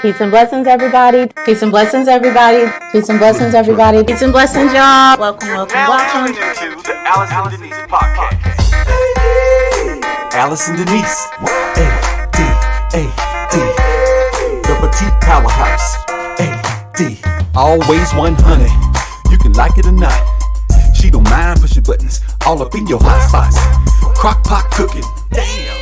Peace and blessings, everybody. Peace and blessings, everybody. Peace and blessings, everybody. Peace and blessings, y'all. Welcome. Now tuning into the Alice and Denise podcast. Alice and Denise, A-D-A-D, the petite powerhouse, A-D, always 100. You can like it or not. She don't mind pushing buttons all up in your hot spots. Crock pot cooking, damn.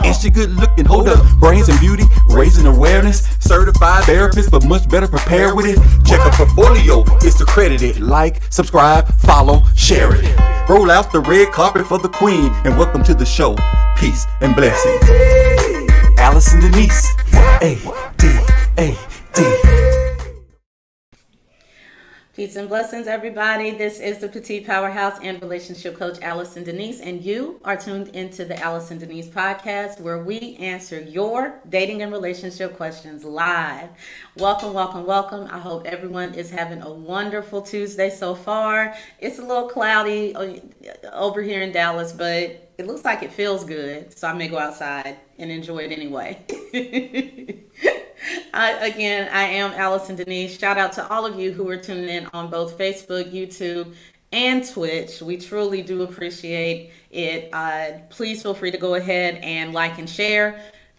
And she good looking, hold up, brains and beauty, raising awareness, certified therapist, but much better prepared with it. Check her portfolio, it's accredited. Like, subscribe, follow, share it. Roll out the red carpet for the queen, and welcome to the show. Peace and blessings. Alice and Denise, A-D-A-D. Peace and blessings, everybody. This is the Petite Powerhouse and Relationship Coach, Alice and Denise, and you are tuned into the Alice and Denise podcast, where we answer your dating and relationship questions live. Welcome, welcome, welcome. I hope everyone is having a wonderful Tuesday so far. It's a little cloudy over here in Dallas, but it looks like it feels good, so I may go outside and enjoy it anyway. I am Alice and Denise. Shout out to all of you who are tuning in on both Facebook, YouTube, and Twitch. We truly do appreciate it. Please feel free to go ahead and like and share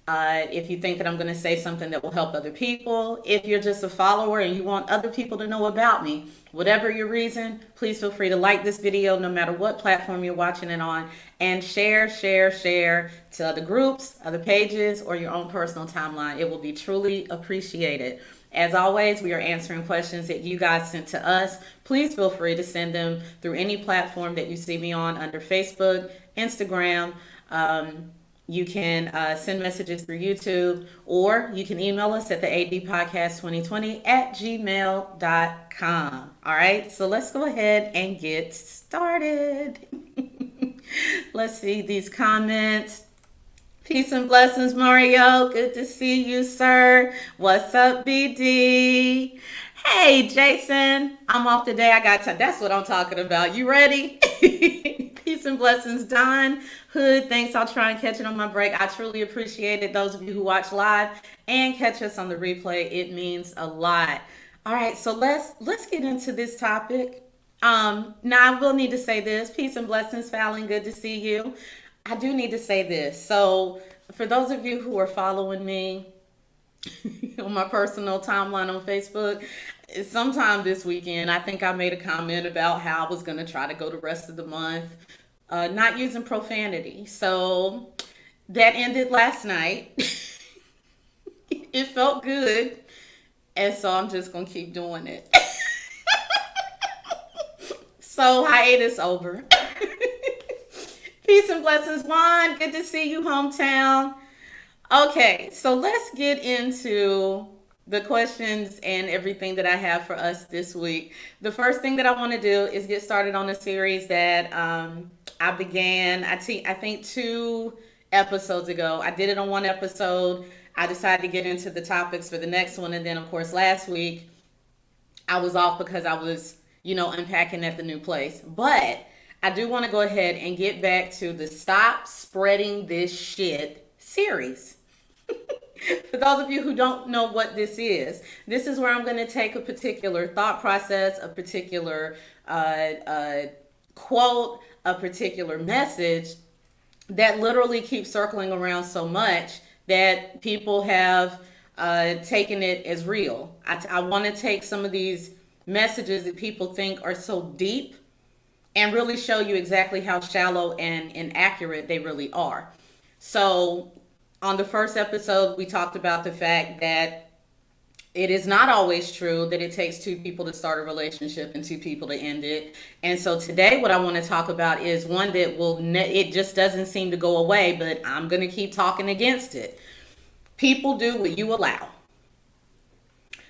if you think that I'm going to say something that will help other people. If you're just a follower and you want other people to know about me, whatever your reason, please feel free to like this video no matter what platform you're watching it on, and share to other groups, other pages, or your own personal timeline. It will be truly appreciated. As always, we are answering questions that you guys sent to us. Please feel free to send them through any platform that you see me on under Facebook, Instagram. You can send messages through YouTube, or you can email us at the adpodcast2020@gmail.com. All right, so let's go ahead and get started. Let's see these comments. Peace and blessings, Mario. Good to see you, sir. What's up, BD? Hey, Jason. I'm off today. I got time. That's what I'm talking about. You ready? Peace and blessings, Don Hood. Thanks. I'll try and catch it on my break. I truly appreciate it. Those of you who watch live and catch us on the replay, it means a lot. All right, so let's get into this topic. Now I will need to say this. Peace and blessings, Fallon. Good to see you. I do need to say this. So for those of you who are following me on my personal timeline on Facebook, sometime this weekend, I think I made a comment about how I was going to try to go the rest of the month not using profanity. So that ended last night. It felt good. And so I'm just going to keep doing it. So hiatus over. Peace and blessings, Juan. Good to see you, hometown. Okay, so let's get into the questions and everything that I have for us this week. The first thing that I want to do is get started on a series that I began, I think 2 episodes ago. I did it on one episode. I decided to get into the topics for the next one. And then, of course, last week, I was off because I was, unpacking at the new place. But I do want to go ahead and get back to the Stop Spreading This Shit series. For those of you who don't know what this is where I'm going to take a particular thought process, a particular quote, a particular message that literally keeps circling around so much that people have taken it as real. I want to take some of these messages that people think are so deep and really show you exactly how shallow and inaccurate they really are. So on the first episode, we talked about the fact that it is not always true that it takes 2 people to start a relationship and 2 people to end it. And so today what I want to talk about is one that it just doesn't seem to go away, but I'm going to keep talking against it. People do what you allow.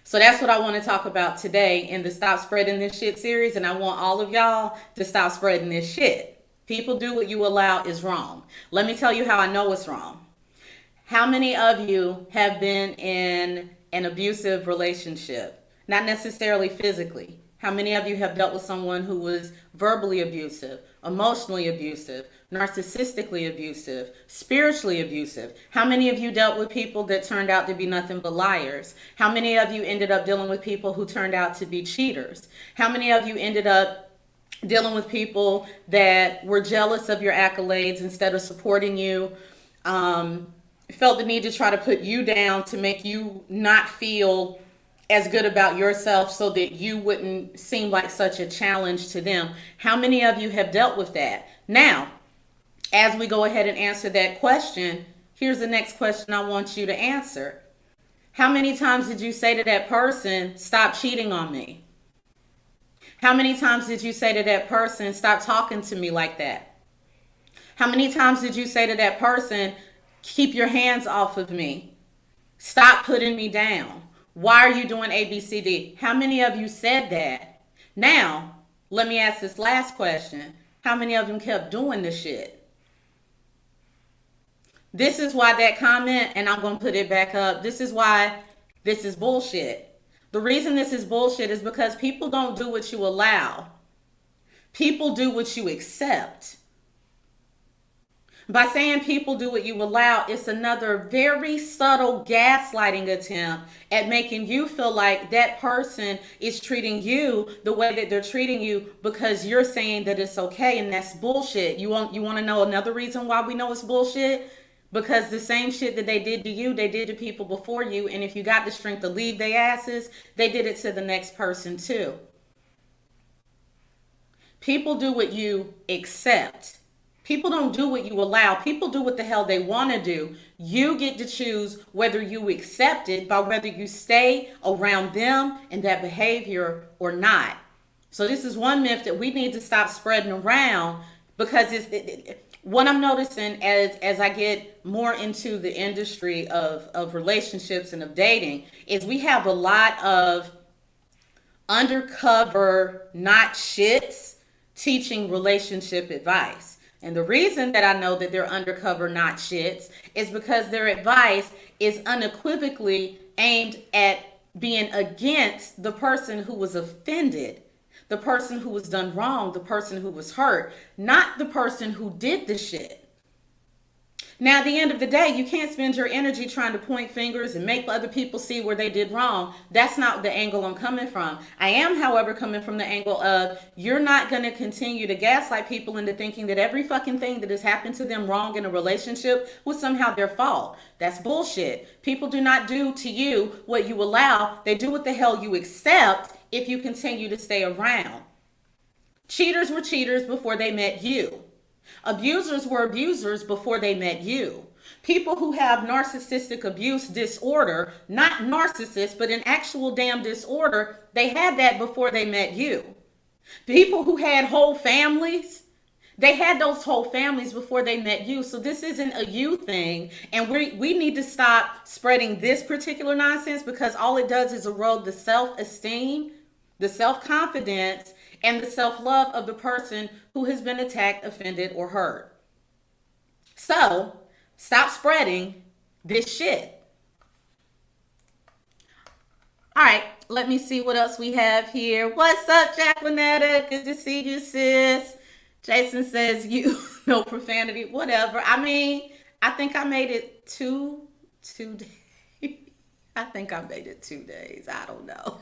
So that's what I want to talk about today in the Stop Spreading This Shit series. And I want all of y'all to stop spreading this shit. People do what you allow is wrong. Let me tell you how I know it's wrong. How many of you have been in an abusive relationship? Not necessarily physically, How many of you have dealt with someone who was verbally abusive, emotionally abusive, narcissistically abusive, spiritually abusive? How many of you dealt with people that turned out to be nothing but liars? How many of you ended up dealing with people who turned out to be cheaters? How many of you ended up dealing with people that were jealous of your accolades instead of supporting you, felt the need to try to put you down to make you not feel as good about yourself so that you wouldn't seem like such a challenge to them? How many of you have dealt with that? Now, as we go ahead and answer that question, here's the next question I want you to answer. How many times did you say to that person, stop cheating on me? How many times did you say to that person, stop talking to me like that? How many times did you say to that person, keep your hands off of me? Stop putting me down. Why are you doing A, B, C, D? How many of you said that? Now, let me ask this last question. How many of them kept doing the shit? This is why that comment, and I'm going to put it back up, this is why this is bullshit. The reason this is bullshit is because people don't do what you allow. People do what you accept. By saying people do what you allow, it's another very subtle gaslighting attempt at making you feel like that person is treating you the way that they're treating you because you're saying that it's okay, and that's bullshit. You want to know another reason why we know it's bullshit? Because the same shit that they did to you, they did to people before you. And if you got the strength to leave their asses, they did it to the next person too. People do what you accept. People don't do what you allow. People do what the hell they want to do. You get to choose whether you accept it by whether you stay around them and that behavior or not. So this is one myth that we need to stop spreading around, because what I'm noticing as I get more into the industry of relationships and of dating is we have a lot of undercover not shits teaching relationship advice. And the reason that I know that they're undercover not shits is because their advice is unequivocally aimed at being against the person who was offended, the person who was done wrong, the person who was hurt, not the person who did the shit. Now, at the end of the day, you can't spend your energy trying to point fingers and make other people see where they did wrong. That's not the angle I'm coming from. I am, however, coming from the angle of you're not going to continue to gaslight people into thinking that every fucking thing that has happened to them wrong in a relationship was somehow their fault. That's bullshit. People do not do to you what you allow. They do what the hell you accept if you continue to stay around. Cheaters were cheaters before they met you. Abusers were abusers before they met you. People who have narcissistic abuse disorder, not narcissists, but an actual damn disorder, they had that before they met you. People who had whole families, they had those whole families before they met you. So this isn't a you thing. And we need to stop spreading this particular nonsense, because all it does is erode the self-esteem, the self-confidence, and the self-love of the person who has been attacked, offended, or hurt. So, stop spreading this shit. All right, let me see what else we have here. What's up, Jacquelinetta? Good to see you, sis. Jason says you no profanity, whatever. I mean, I think I made it two days. I think I made it 2 days. I don't know.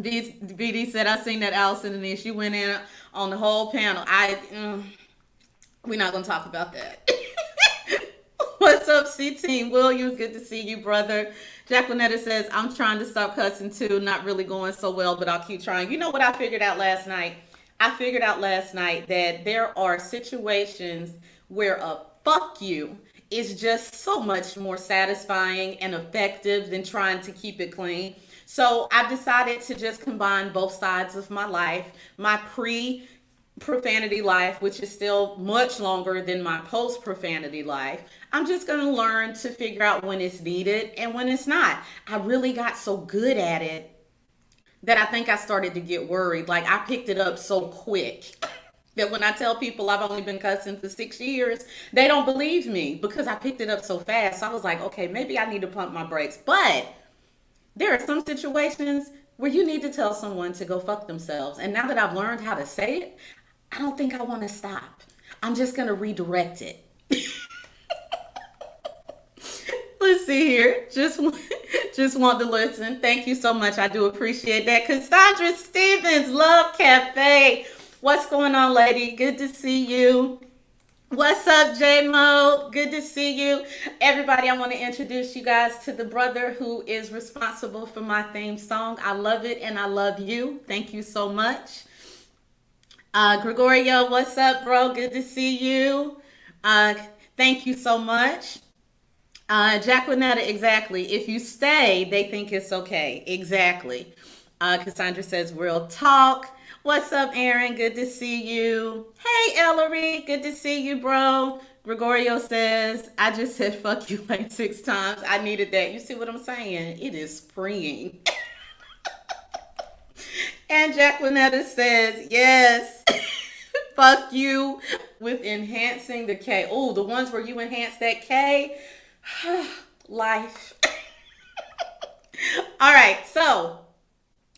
BD said, I seen that Allison Denise, you went in on the whole panel. We're not going to talk about that. What's up, C-Team Williams? Good to see you, brother. Jacquelinetta says, I'm trying to stop cussing too. Not really going so well, but I'll keep trying. You know what I figured out last night? I figured out last night that there are situations where a fuck you is just so much more satisfying and effective than trying to keep it clean. So I decided to just combine both sides of my life, my pre-profanity life, which is still much longer than my post-profanity life. I'm just going to learn to figure out when it's needed and when it's not. I really got so good at it that I think I started to get worried. Like, I picked it up so quick that when I tell people I've only been cussing for 6 years, they don't believe me because I picked it up so fast. So I was like, okay, maybe I need to pump my brakes. But There are some situations where you need to tell someone to go fuck themselves. And now that I've learned how to say it, I don't think I want to stop. I'm just going to redirect it. Let's see here. Just want to listen. Thank you so much. I do appreciate that. Cassandra Stevens, Love Cafe. What's going on, lady? Good to see you. What's up, J Mo? Good to see you. Everybody, I want to introduce you guys to the brother who is responsible for my theme song. I love it and I love you. Thank you so much. Gregorio, what's up, bro? Good to see you. Uh, Thank you so much. Jacquelinetta, exactly. If you stay, they think it's okay. Exactly. Cassandra says, real talk. What's up, Aaron? Good to see you. Hey, Ellery. Good to see you, bro. Gregorio says, I just said fuck you like 6 times. I needed that. You see what I'm saying? It is freeing. And Jacquelinetta says, yes, fuck you with enhancing the K. Oh, the ones where you enhance that K. Life. All right, so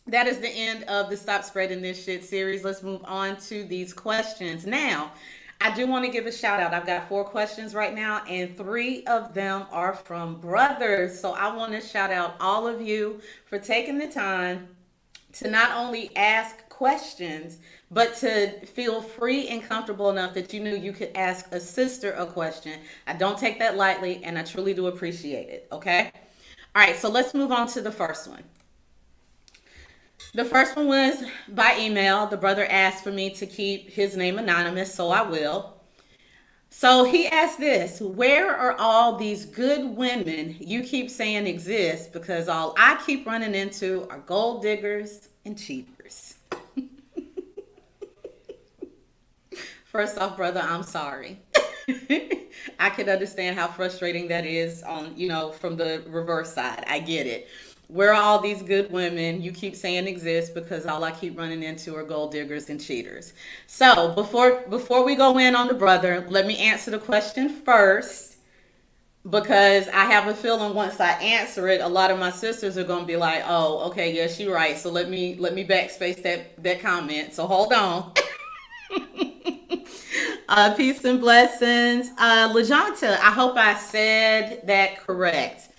that is the end of the Stop Spreading This Shit series. Let's move on to these questions. Now, I do want to give a shout out. I've got 4 questions right now, and 3 of them are from brothers. So I want to shout out all of you for taking the time to not only ask questions, but to feel free and comfortable enough that you knew you could ask a sister a question. I don't take that lightly, and I truly do appreciate it, okay? All right, so let's move on to the first one. The first one was by email. The brother asked for me to keep his name anonymous, so I will. So he asked this: where are all these good women you keep saying exist? Because all I keep running into are gold diggers and cheaters. First off, brother, I'm sorry. I can understand how frustrating that is on, from the reverse side. I get it. Where are all these good women you keep saying exist? Because all I keep running into are gold diggers and cheaters. So before we go in on the brother, let me answer the question first, because I have a feeling once I answer it, a lot of my sisters are going to be like, "Oh, okay, yes, you're right." So let me backspace that comment. So hold on. Peace and blessings. LaJonta, I hope I said that correct.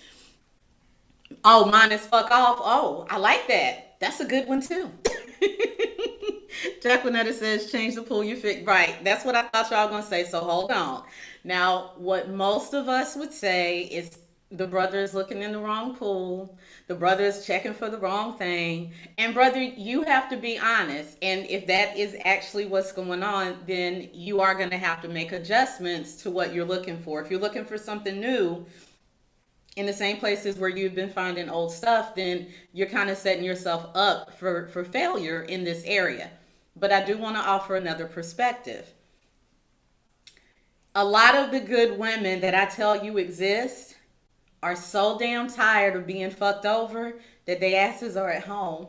Oh, mine is fuck off. Oh, I like that. That's a good one too. Jacquelinetta says, change the pool you fit. Right. That's what I thought y'all were going to say. So hold on. Now, what most of us would say is the brother is looking in the wrong pool. The brother is checking for the wrong thing. And brother, you have to be honest. And if that is actually what's going on, then you are going to have to make adjustments to what you're looking for. If you're looking for something new in the same places where you've been finding old stuff, then you're kind of setting yourself up for failure in this area. But I do want to offer another perspective. A lot of the good women that I tell you exist are so damn tired of being fucked over that their asses are at home.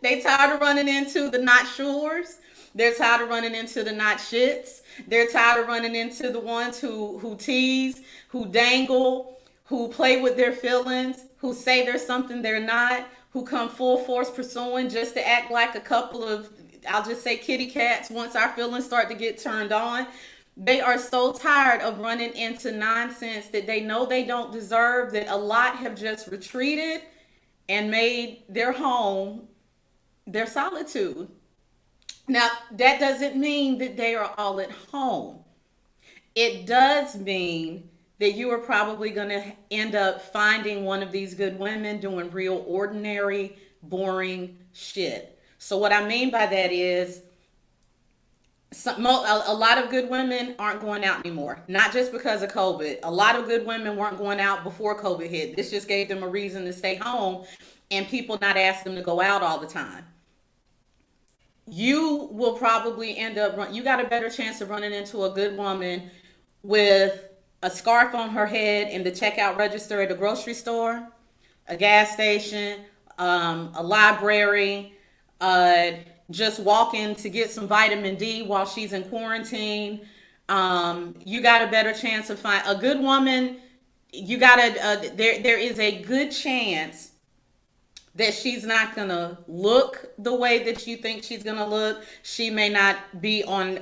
They tired of running into the not sures. They're tired of running into the not shits. They're tired of running into the ones who tease, who dangle, who play with their feelings, who say there's something they're not, who come full force pursuing just to act like a couple of, I'll just say, kitty cats once our feelings start to get turned on. They are so tired of running into nonsense that they know they don't deserve, that a lot have just retreated and made their home their solitude. Now, that doesn't mean that they are all at home. It does mean that you are probably going to end up finding one of these good women doing real ordinary, boring shit. So what I mean by that is a lot of good women aren't going out anymore. Not just because of COVID. A lot of good women weren't going out before COVID hit. This just gave them a reason to stay home and people not ask them to go out all the time. You will probably end up, you got a better chance of running into a good woman with a scarf on her head in the checkout register at a grocery store, a gas station, a library, just walking to get some vitamin D while she's in quarantine, You got a better chance of find a good woman. You gotta there is a good chance that she's not gonna look the way that you think she's gonna look. She may not be on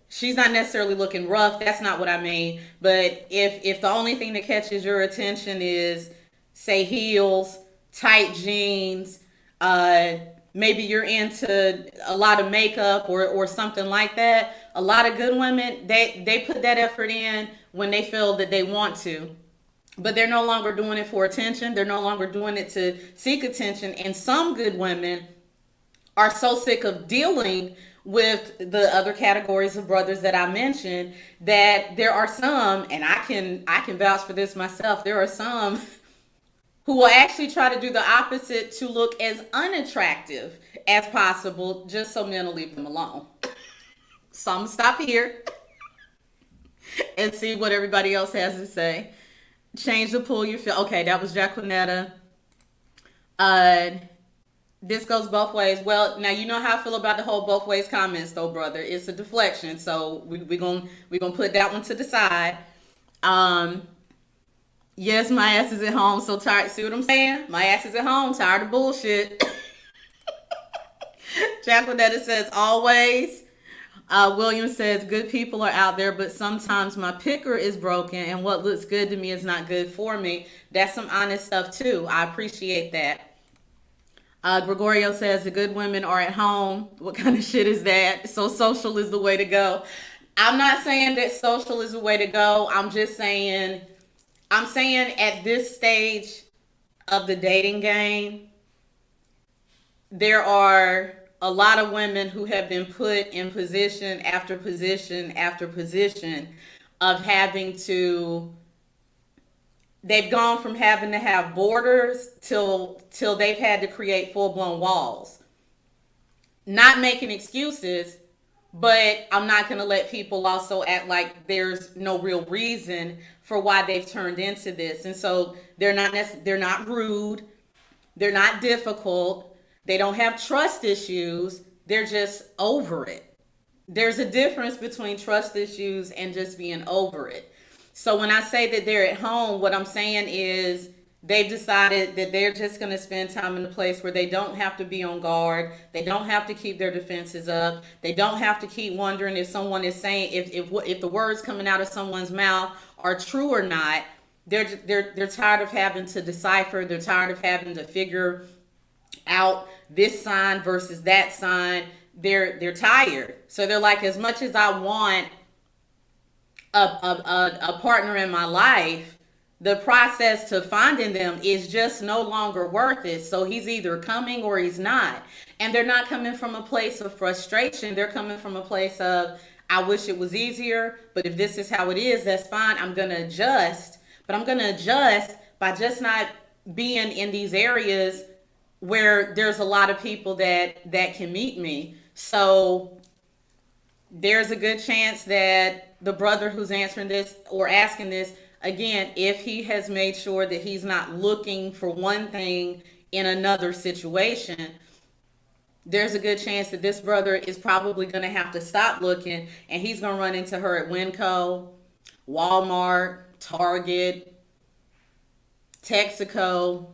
she's not necessarily looking rough. That's not what I mean. But if the only thing that catches your attention is say heels, tight jeans, maybe you're into a lot of makeup or something like that. A lot of good women, they put that effort in when they feel that they want to, but they're no longer doing it for attention. They're no longer doing it to seek attention. And some good women are so sick of dealing with the other categories of brothers that I mentioned that there are some, and I can vouch for this myself. There are some who will actually try to do the opposite to look as unattractive as possible just so men will leave them alone. So I'm gonna stop here and see what everybody else has to say. Change the pool you feel. Okay, that was Jacquinetta. Uh, this goes both ways. Well, now you know how I feel about the whole both ways comments, though, brother. It's a deflection, so we gonna put that one to the side. Um, yes, my ass is at home, so tired. See what I'm saying? My ass is at home, tired of bullshit. Jacquinetta says always. William says, good people are out there, but sometimes my picker is broken and what looks good to me is not good for me. That's some honest stuff too. I appreciate that. Gregorio says, the good women are at home. What kind of shit is that? So social is the way to go. I'm not saying that social is the way to go. I'm saying at this stage of the dating game, there are a lot of women who have been put in position after position after position of having to they've gone from having to have borders till they've had to create full-blown walls. Not making excuses, but I'm not going to let people also act like there's no real reason for why they've turned into this. And so they're not rude, they're not difficult, they don't have trust issues. They're just over it. There's a difference between trust issues and just being over it. So when I say that they're at home, what I'm saying is they've decided that they're just going to spend time in a place where they don't have to be on guard. They don't have to keep their defenses up. They don't have to keep wondering if someone is saying, if the words coming out of someone's mouth are true or not. They're tired of having to decipher. They're tired of having to figure out this sign versus that sign. They're tired. So they're like, as much as I want a partner in my life, the process to finding them is just no longer worth it. So he's either coming or he's not. And they're not coming from a place of frustration. They're coming from a place of, I wish it was easier, but if this is how it is, that's fine. I'm going to adjust. But I'm going to adjust by just not being in these areas where there's a lot of people that can meet me. So there's a good chance that the brother who's answering this or asking this, again, if he has made sure that he's not looking for one thing in another situation, there's a good chance that this brother is probably going to have to stop looking and he's going to run into her at Winco, Walmart, Target, Texaco,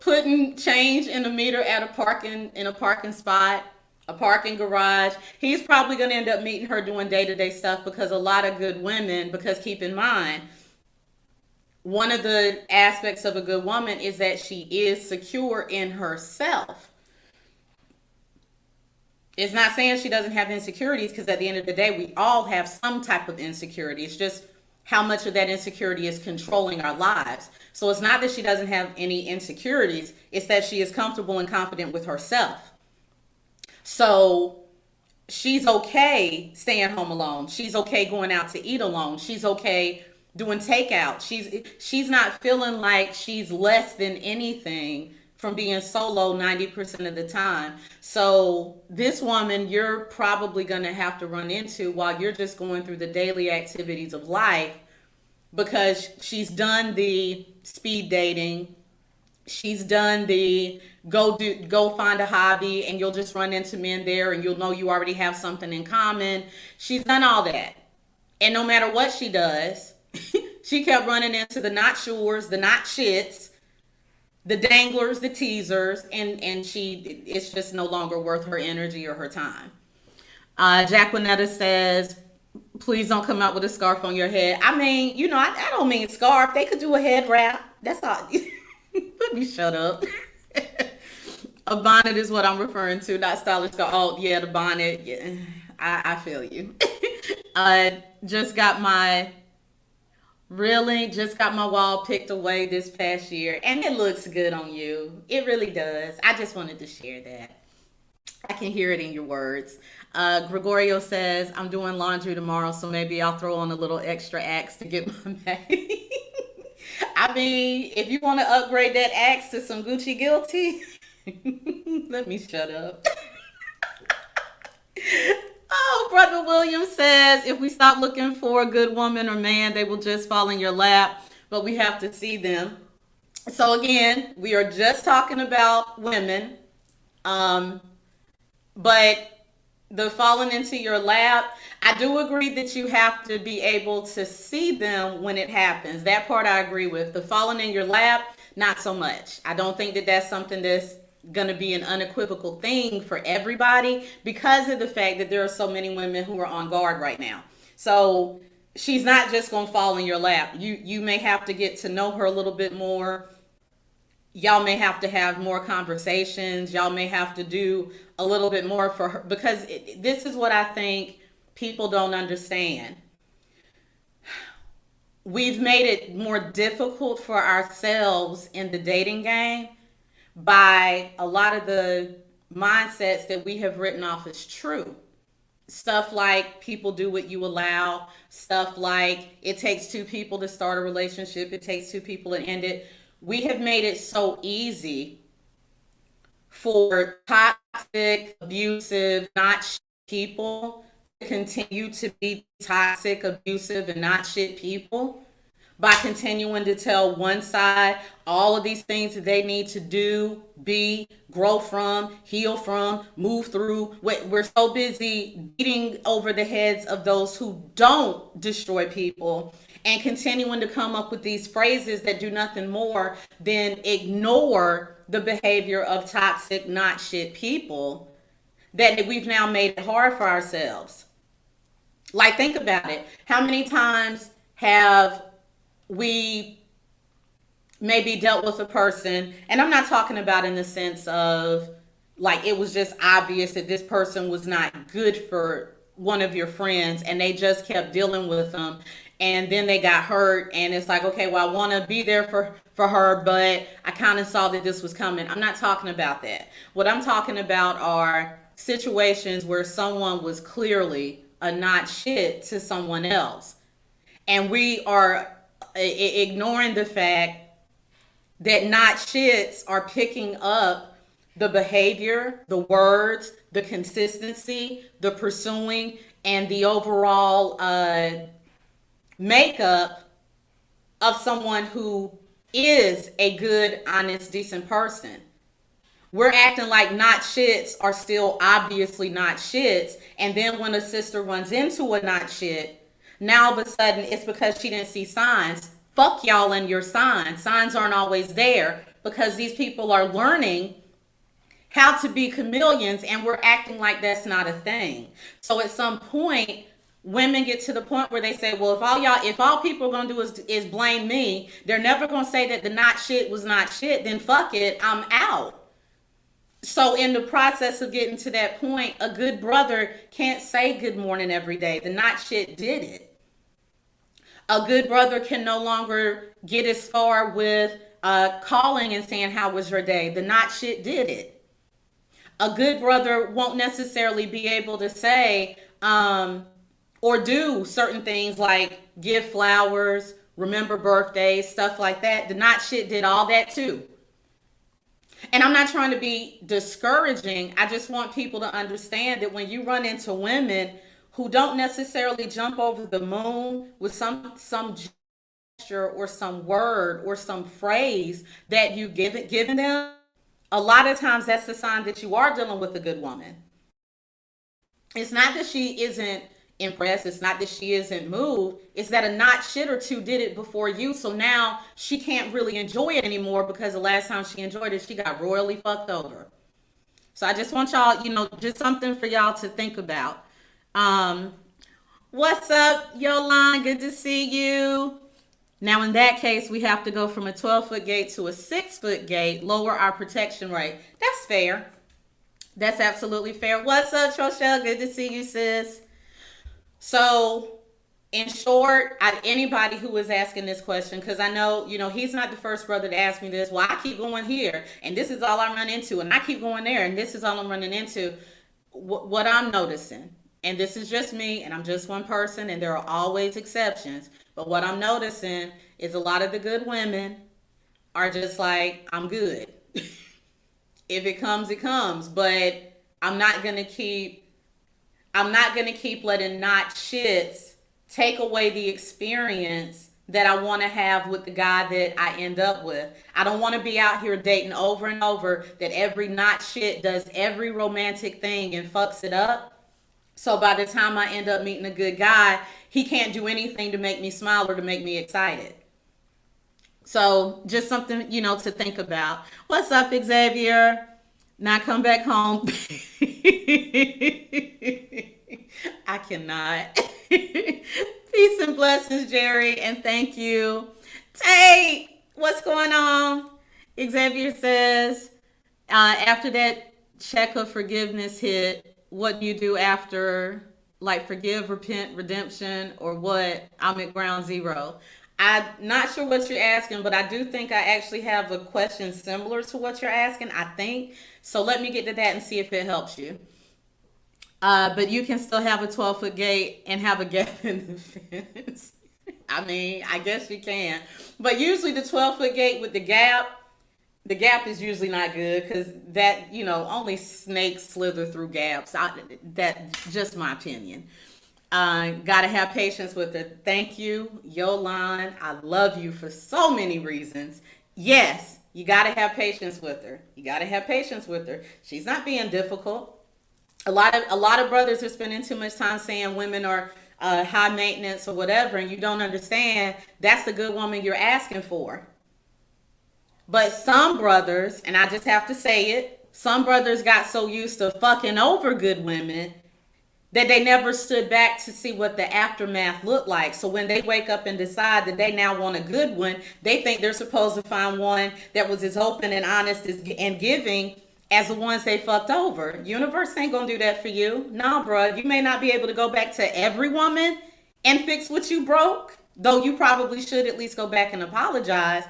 putting change in the meter at a parking spot, a parking garage. He's probably going to end up meeting her doing day-to-day stuff because a lot of good women, because keep in mind, one of the aspects of a good woman is that she is secure in herself. It's not saying she doesn't have insecurities, because at the end of the day, we all have some type of insecurity. It's just how much of that insecurity is controlling our lives. So it's not that she doesn't have any insecurities. It's that she is comfortable and confident with herself. So she's okay staying home alone. She's okay going out to eat alone. She's okay doing takeout. She's not feeling like she's less than anything from being solo 90% of the time. So this woman you're probably going to have to run into while you're just going through the daily activities of life, because she's done the speed dating, She's done the go find a hobby and you'll just run into men there and you'll know you already have something in common. She's done all that. And no matter what she does, she kept running into the not sures, the not shits, the danglers, the teasers, and it's just no longer worth her energy or her time. Jacquinetta says, please don't come out with a scarf on your head. I mean, I don't mean scarf. They could do a head wrap. That's all. Let me shut up. A bonnet is what I'm referring to, not stylish scarf. Oh, yeah, the bonnet. Yeah, I feel you. Just got my wall picked away this past year, and it looks good on you. It really does. I just wanted to share that. I can hear it in your words. Gregorio says, I'm doing laundry tomorrow, so maybe I'll throw on a little extra axe to get my bag. I mean, if you want to upgrade that axe to some Gucci Guilty, let me shut up. Oh, Brother William says, if we stop looking for a good woman or man, they will just fall in your lap, but we have to see them. So again, we are just talking about women. But the falling into your lap, I do agree that you have to be able to see them when it happens. That part I agree with. The falling in your lap, not so much. I don't think that that's something that's going to be an unequivocal thing for everybody because of the fact that there are so many women who are on guard right now. So she's not just going to fall in your lap. You may have to get to know her a little bit more. Y'all may have to have more conversations. Y'all may have to do a little bit more for her because this is what I think people don't understand. We've made it more difficult for ourselves in the dating game by a lot of the mindsets that we have written off as true. Stuff like people do what you allow. Stuff like it takes two people to start a relationship. It takes two people to end it. We have made it so easy for toxic, abusive, not shit people to continue to be toxic, abusive, and not shit people by continuing to tell one side all of these things that they need to do, be, grow from, heal from, move through. We're so busy beating over the heads of those who don't destroy people and continuing to come up with these phrases that do nothing more than ignore the behavior of toxic, not shit people, that we've now made it hard for ourselves. Like, think about it. How many times have we maybe dealt with a person, and I'm not talking about in the sense of like it was just obvious that this person was not good for one of your friends and they just kept dealing with them and then they got hurt and it's like, okay, well, I want to be there for her, but I kind of saw that this was coming. I'm not talking about that. What I'm talking about are situations where someone was clearly a not shit to someone else and we are ignoring the fact that not shits are picking up the behavior, the words, the consistency, the pursuing, and the overall makeup of someone who is a good, honest, decent person. We're acting like not shits are still obviously not shits. And then when a sister runs into a not shit, now all of a sudden it's because she didn't see signs. Fuck y'all and your signs. Signs aren't always there because these people are learning how to be chameleons and we're acting like that's not a thing. So at some point, women get to the point where they say, well, if all people are gonna do is blame me, they're never gonna say that the not shit was not shit, then fuck it, I'm out. So in the process of getting to that point, a good brother can't say good morning every day. The not shit did it. A good brother can no longer get as far with calling and saying, how was your day? The not shit did it. A good brother won't necessarily be able to say or do certain things like give flowers, remember birthdays, stuff like that. The not shit did all that too. And I'm not trying to be discouraging. I just want people to understand that when you run into women who don't necessarily jump over the moon with some gesture or some word or some phrase that you given them, a lot of times that's the sign that you are dealing with a good woman. It's not that she isn't impressed. It's not that she isn't moved. It's that a not shit or two did it before you. So now she can't really enjoy it anymore because the last time she enjoyed it, she got royally fucked over. So I just want y'all, just something for y'all to think about. Um, what's up, Yolan? Good to see you. Now, in that case, we have to go from a 12-foot gate to a 6-foot gate, lower our protection rate. That's fair. That's absolutely fair. What's up, Troshelle? Good to see you, sis. So, in short, anybody who is asking this question, because I know, he's not the first brother to ask me this. Well, I keep going here, and this is all I run into, and I keep going there, and this is all I'm running into. What I'm noticing, and this is just me, and I'm just one person, and there are always exceptions, but what I'm noticing is a lot of the good women are just like, I'm good. If it comes, it comes, but I'm not gonna keep letting not shits take away the experience that I want to have with the guy that I end up with. I don't want to be out here dating over and over that every not shit does every romantic thing and fucks it up. So by the time I end up meeting a good guy, he can't do anything to make me smile or to make me excited. So just something, to think about. What's up, Xavier? Now come back home. I cannot. Peace and blessings, Jerry, and thank you. Tate, what's going on? Xavier says, after that check of forgiveness hit, what do you do after, like forgive, repent, redemption, or what? I'm at ground zero. I'm not sure what you're asking, but I do think I actually have a question similar to what you're asking, I think. So let me get to that and see if it helps you. But you can still have a 12-foot gate and have a gap in the fence. I mean, I guess you can. But usually the 12-foot gate with the gap is usually not good because that, only snakes slither through gaps. That's just my opinion. Gotta have patience with her. Thank you, Yolan. I love you for so many reasons. Yes, you gotta have patience with her. You gotta have patience with her. She's not being difficult. A lot of brothers are spending too much time saying women are high maintenance or whatever, and you don't understand that's the good woman you're asking for. But some brothers, and I just have to say it, some brothers got so used to fucking over good women that they never stood back to see what the aftermath looked like. So when they wake up and decide that they now want a good one, they think they're supposed to find one that was as open and honest and giving as the ones they fucked over. Universe ain't gonna do that for you. Nah, bro. You may not be able to go back to every woman and fix what you broke, though you probably should at least go back and apologize.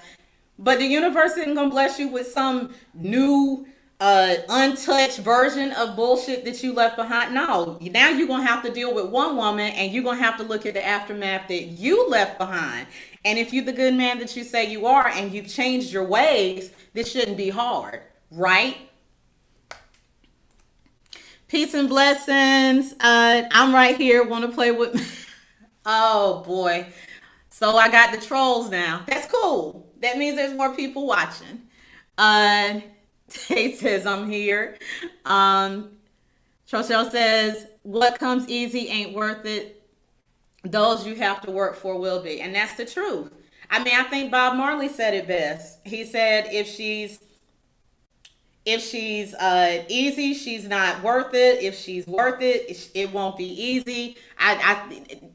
But the universe isn't gonna bless you with some new untouched version of bullshit that you left behind. No, now you're gonna have to deal with one woman and you're gonna have to look at the aftermath that you left behind. And if you're the good man that you say you are and you've changed your ways, this shouldn't be hard, right? Peace and blessings. I'm right here, want to play with oh boy. So I got the trolls now. That's cool. That means there's more people watching. Tate says I'm here. Troshelle says, what comes easy ain't worth it. Those you have to work for will be. And that's the truth. I mean, I think Bob Marley said it best. He said, if she's easy, she's not worth it. If she's worth it, it won't be easy.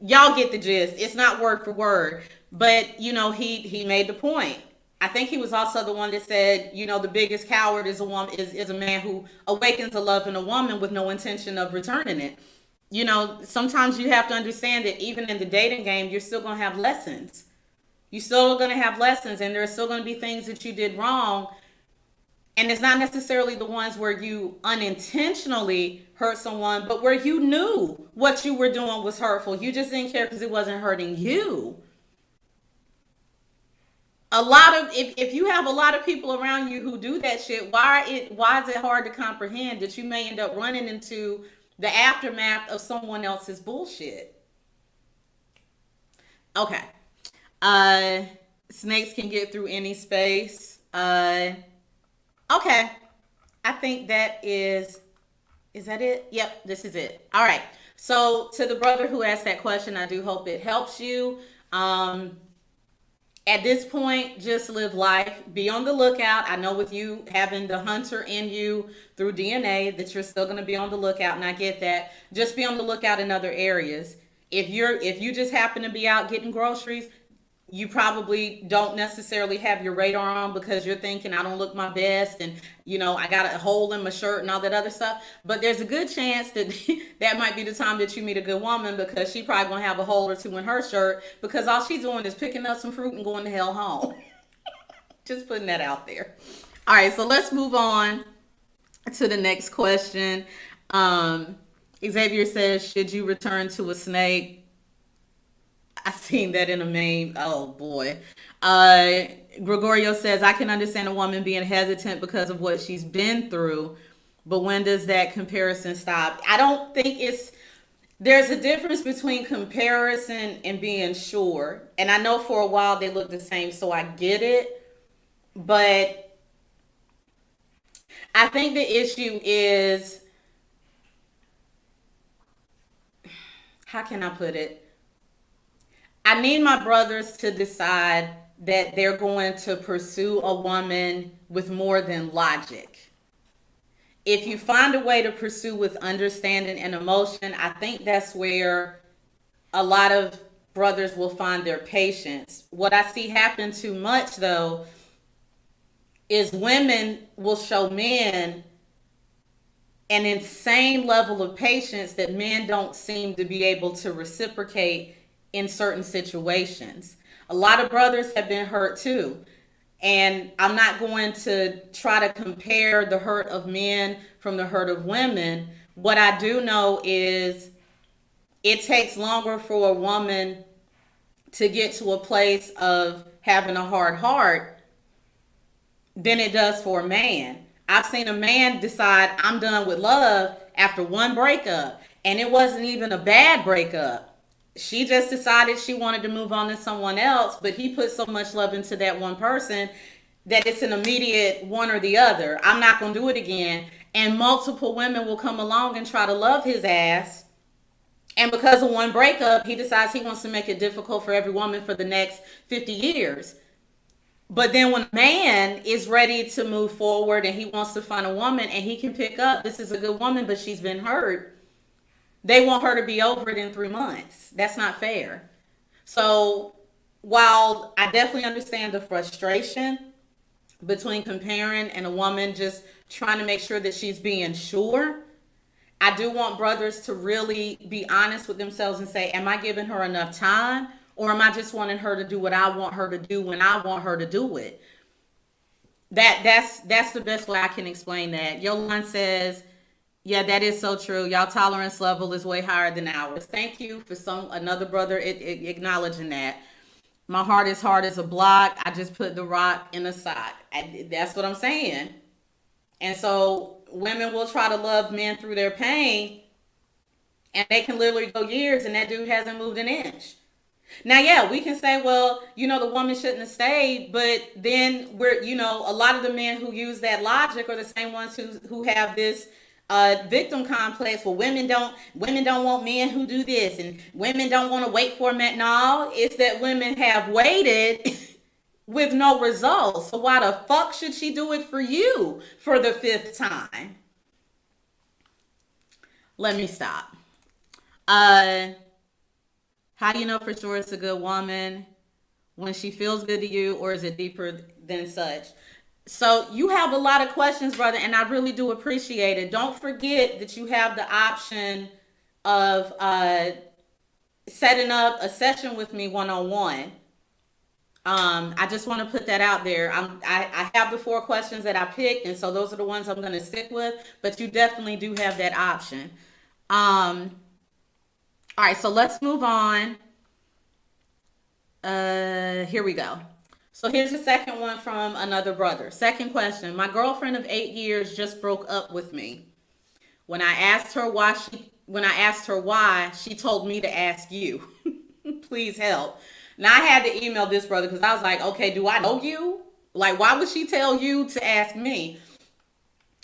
Y'all get the gist. It's not word for word. But, he made the point. I think he was also the one that said, the biggest coward is a man who awakens a love in a woman with no intention of returning it. Sometimes you have to understand that even in the dating game, you're still going to have lessons. You're still going to have lessons, and there are still going to be things that you did wrong. And it's not necessarily the ones where you unintentionally hurt someone, but where you knew what you were doing was hurtful. You just didn't care because it wasn't hurting you. If you have a lot of people around you who do that shit, why is it hard to comprehend that you may end up running into the aftermath of someone else's bullshit? Okay. Uh, Snakes can get through any space. Okay. I think that is that it? Yep, this is it. All right. So to the brother who asked that question, I do hope it helps you. Um, at this point, just live life. Be on the lookout. I know with you having the hunter in you through DNA that you're still going to be on the lookout, and I get that. Just be on the lookout in other areas. If you just happen to be out getting groceries, you probably don't necessarily have your radar on because you're thinking I don't look my best and I got a hole in my shirt and all that other stuff. But there's a good chance that that might be the time that you meet a good woman because she probably gonna have a hole or two in her shirt because all she's doing is picking up some fruit and going the hell home. Just putting that out there. All right, so let's move on to the next question. Xavier says, should you return to a snake? I seen that in a meme. Oh boy. Gregorio says, I can understand a woman being hesitant because of what she's been through, but when does that comparison stop? I don't think there's a difference between comparison and being sure. And I know for a while they look the same, so I get it. But I think the issue is, how can I put it? I need my brothers to decide that they're going to pursue a woman with more than logic. If you find a way to pursue with understanding and emotion, I think that's where a lot of brothers will find their patience. What I see happen too much, though, is women will show men an insane level of patience that men don't seem to be able to reciprocate in certain situations. A lot of brothers have been hurt too. And I'm not going to try to compare the hurt of men from the hurt of women. What I do know is it takes longer for a woman to get to a place of having a hard heart than it does for a man. I've seen a man decide I'm done with love after one breakup, and it wasn't even a bad breakup. She just decided she wanted to move on to someone else, but he put so much love into that one person that it's an immediate one or the other. I'm not going to do it again. And multiple women will come along and try to love his ass. And because of one breakup, he decides he wants to make it difficult for every woman for the next 50 years. But then when a man is ready to move forward and he wants to find a woman and he can pick up, this is a good woman, but she's been hurt, they want her to be over it in 3 months. That's not fair. So while I definitely understand the frustration between comparing and a woman just trying to make sure that she's being sure, I do want brothers to really be honest with themselves and say, am I giving her enough time? Or am I just wanting her to do what I want her to do when I want her to do it? That's the best way I can explain that. Yolanda says, yeah, that is so true. Y'all tolerance level is way higher than ours. Thank you for another brother acknowledging that. My heart is hard as a block. I just put the rock in a sock. That's what I'm saying. And so women will try to love men through their pain, and they can literally go years and that dude hasn't moved an inch. Now, yeah, we can say, well, the woman shouldn't have stayed, but then a lot of the men who use that logic are the same ones who have this victim complex. Well, women don't want men who do this, and women don't want to wait for men. No, it's that women have waited with no results. So why the fuck should she do it for you for the 5th time? Let me stop. How do you know for sure it's a good woman? When she feels good to you, or is it deeper than such? So you have a lot of questions, brother, and I really do appreciate it. Don't forget that you have the option of setting up a session with me one-on-one. I just want to put that out there. I have the 4 questions that I picked, and so those are the ones I'm going to stick with, but you definitely do have that option. All right, so let's move on. Here we go. So here's the second one from another brother. Second question. My girlfriend of 8 years just broke up with me. When I asked her why, she told me to ask you. Please help. Now I had to email this brother because I was like, okay, do I know you? Like, why would she tell you to ask me?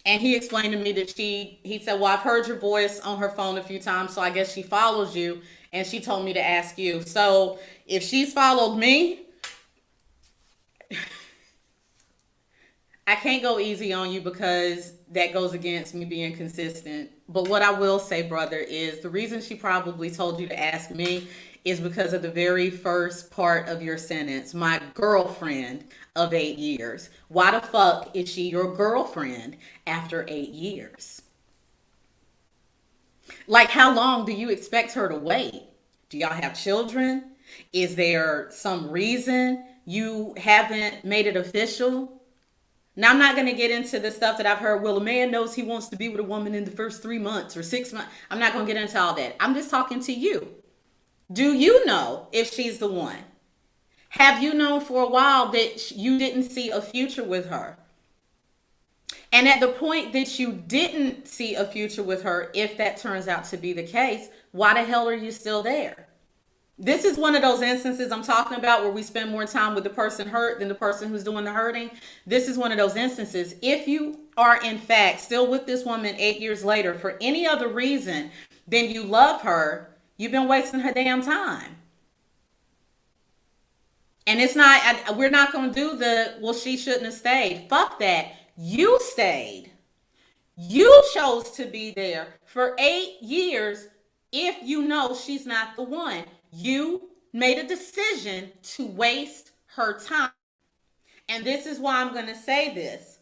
And he explained to me that he said, well, I've heard your voice on her phone a few times, so I guess she follows you. And she told me to ask you. So if she's followed me, I can't go easy on you because that goes against me being consistent. But what I will say, brother, is the reason she probably told you to ask me is because of the very first part of your sentence, my girlfriend of 8 years. Why the fuck is she your girlfriend after 8 years? Like, how long do you expect her to wait? Do y'all have children? Is there some reason you haven't made it official? Now, I'm not going to get into the stuff that I've heard. Well, a man knows he wants to be with a woman in the first 3 months or 6 months. I'm not going to get into all that. I'm just talking to you. Do you know if she's the one? Have you known for a while that you didn't see a future with her? And at the point that you didn't see a future with her, if that turns out to be the case, why the hell are you still there? This is one of those instances I'm talking about where we spend more time with the person hurt than the person who's doing the hurting. This is one of those instances. If you are in fact still with this woman 8 years later for any other reason than you love her, you've been wasting her damn time. And it's not, we're not going to do the, well, she shouldn't have stayed. Fuck that. You stayed. You chose to be there for 8 years if you know she's not the one. You made a decision to waste her time. And this is why I'm going to say this.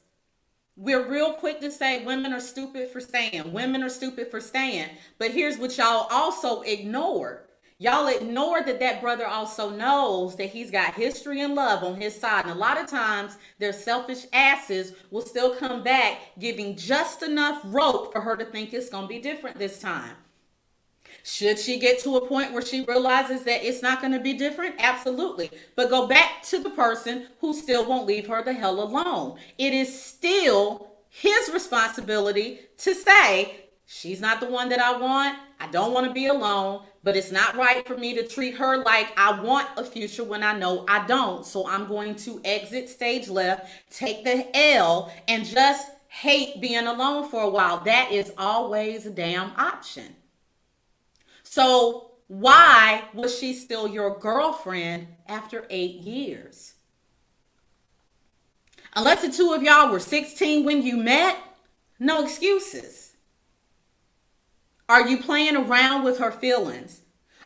We're real quick to say women are stupid for staying. Women are stupid for staying. But here's what y'all also ignore. Y'all ignore that that brother also knows that he's got history and love on his side. And a lot of times their selfish asses will still come back giving just enough rope for her to think it's going to be different this time. Should she get to a point where she realizes that it's not going to be different? Absolutely. But go back to the person who still won't leave her the hell alone. It is still his responsibility to say, she's not the one that I want. I don't want to be alone, but it's not right for me to treat her like I want a future when I know I don't. So I'm going to exit stage left, take the L, and just hate being alone for a while. That is always a damn option. So why was she still your girlfriend after 8 years? Unless the two of y'all were 16 when you met, no excuses. Are you playing around with her feelings?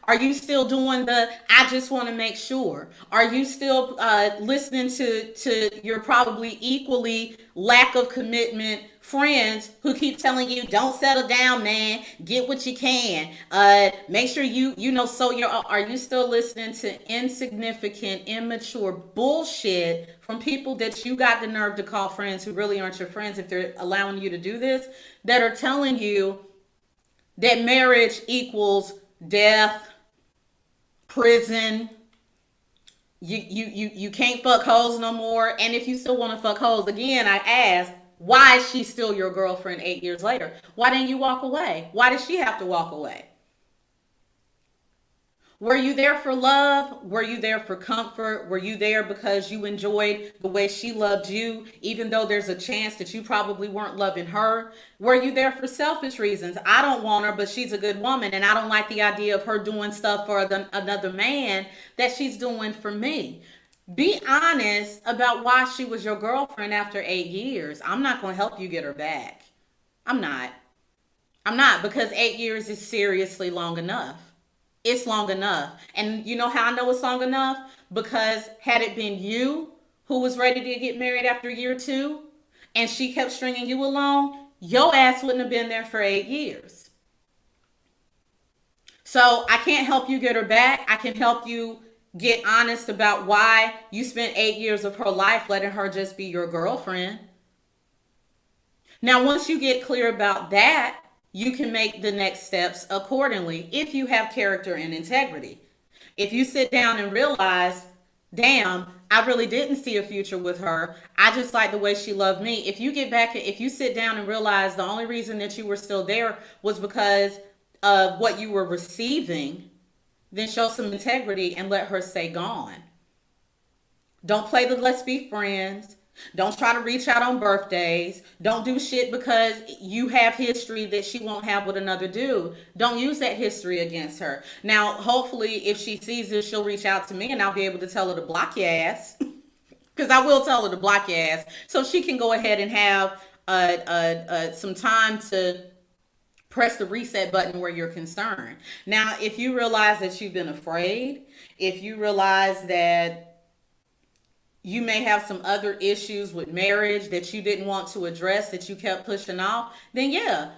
Are you still doing the, I just want to make sure? Are you still listening to your probably equally lack of commitment friends who keep telling you, don't settle down, man, get what you can, make sure are you still listening to insignificant, immature bullshit from people that you got the nerve to call friends who really aren't your friends if they're allowing you to do this, that are telling you that marriage equals death, prison, you can't fuck hoes no more. And if you still want to fuck hoes, again, I ask, why is she still your girlfriend 8 years later? Why didn't you walk away? Why did she have to walk away? Were you there for love? Were you there for comfort? Were you there because you enjoyed the way she loved you, even though there's a chance that you probably weren't loving her? Were you there for selfish reasons? I don't want her, but she's a good woman, and I don't like the idea of her doing stuff for another man that she's doing for me. Be honest about why she was your girlfriend after 8 years. I'm not going to help you get her back. I'm not. Because 8 years is seriously long enough. It's long enough. And you know how I know it's long enough? Because had it been you who was ready to get married after year 2 and she kept stringing you along, your ass wouldn't have been there for 8 years. So I can't help you get her back. I can help you get honest about why you spent 8 years of her life letting her just be your girlfriend. Now, once you get clear about that, you can make the next steps accordingly if you have character and integrity. If you sit down and realize, damn, I really didn't see a future with her. I just like the way she loved me. If you sit down and realize the only reason that you were still there was because of what you were receiving, then show some integrity and let her stay gone. Don't play the let's be friends. Don't try to reach out on birthdays. Don't do shit because you have history that she won't have with another dude. Don't use that history against her. Now, hopefully, if she sees this, she'll reach out to me and I'll be able to tell her to block your ass. Because I will tell her to block your ass. So she can go ahead and have some time to press the reset button where you're concerned. Now, if you realize that you've been afraid, if you realize that you may have some other issues with marriage that you didn't want to address, that you kept pushing off, then yeah,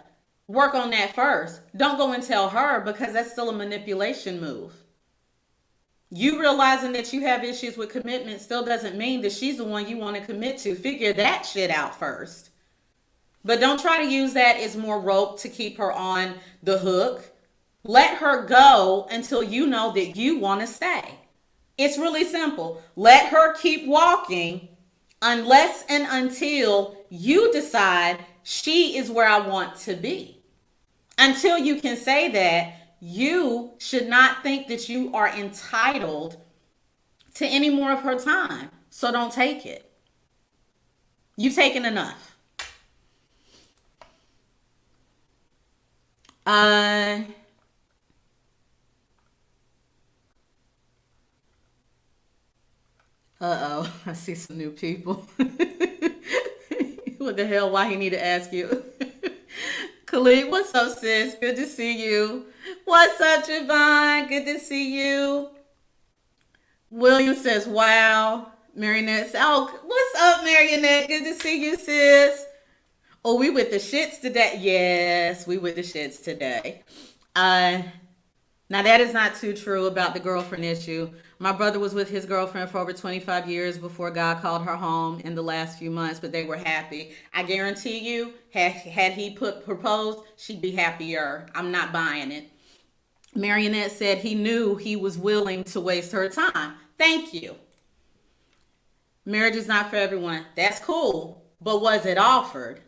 work on that first. Don't go and tell her, because that's still a manipulation move. You realizing that you have issues with commitment still doesn't mean that she's the one you want to commit to. Figure that shit out first. But don't try to use that as more rope to keep her on the hook. Let her go until you know that you want to stay. It's really simple. Let her keep walking unless and until you decide she is where I want to be. Until you can say that, you should not think that you are entitled to any more of her time. So don't take it. You've taken enough. Uh-oh, I see some new people. What the hell? Why he need to ask you? Khalid, what's up, sis? Good to see you. What's up, Javon? Good to see you. William says, wow. Marionette says, oh, what's up, Marionette? Good to see you, sis. Oh, we with the shits today. Yes, we with the shits today. Now that is not too true about the girlfriend issue. My brother was with his girlfriend for over 25 years before God called her home in the last few months, but they were happy. I guarantee you, had he proposed, she'd be happier. I'm not buying it. Marionette said he knew he was willing to waste her time. Thank you. Marriage is not for everyone. That's cool, but was it offered?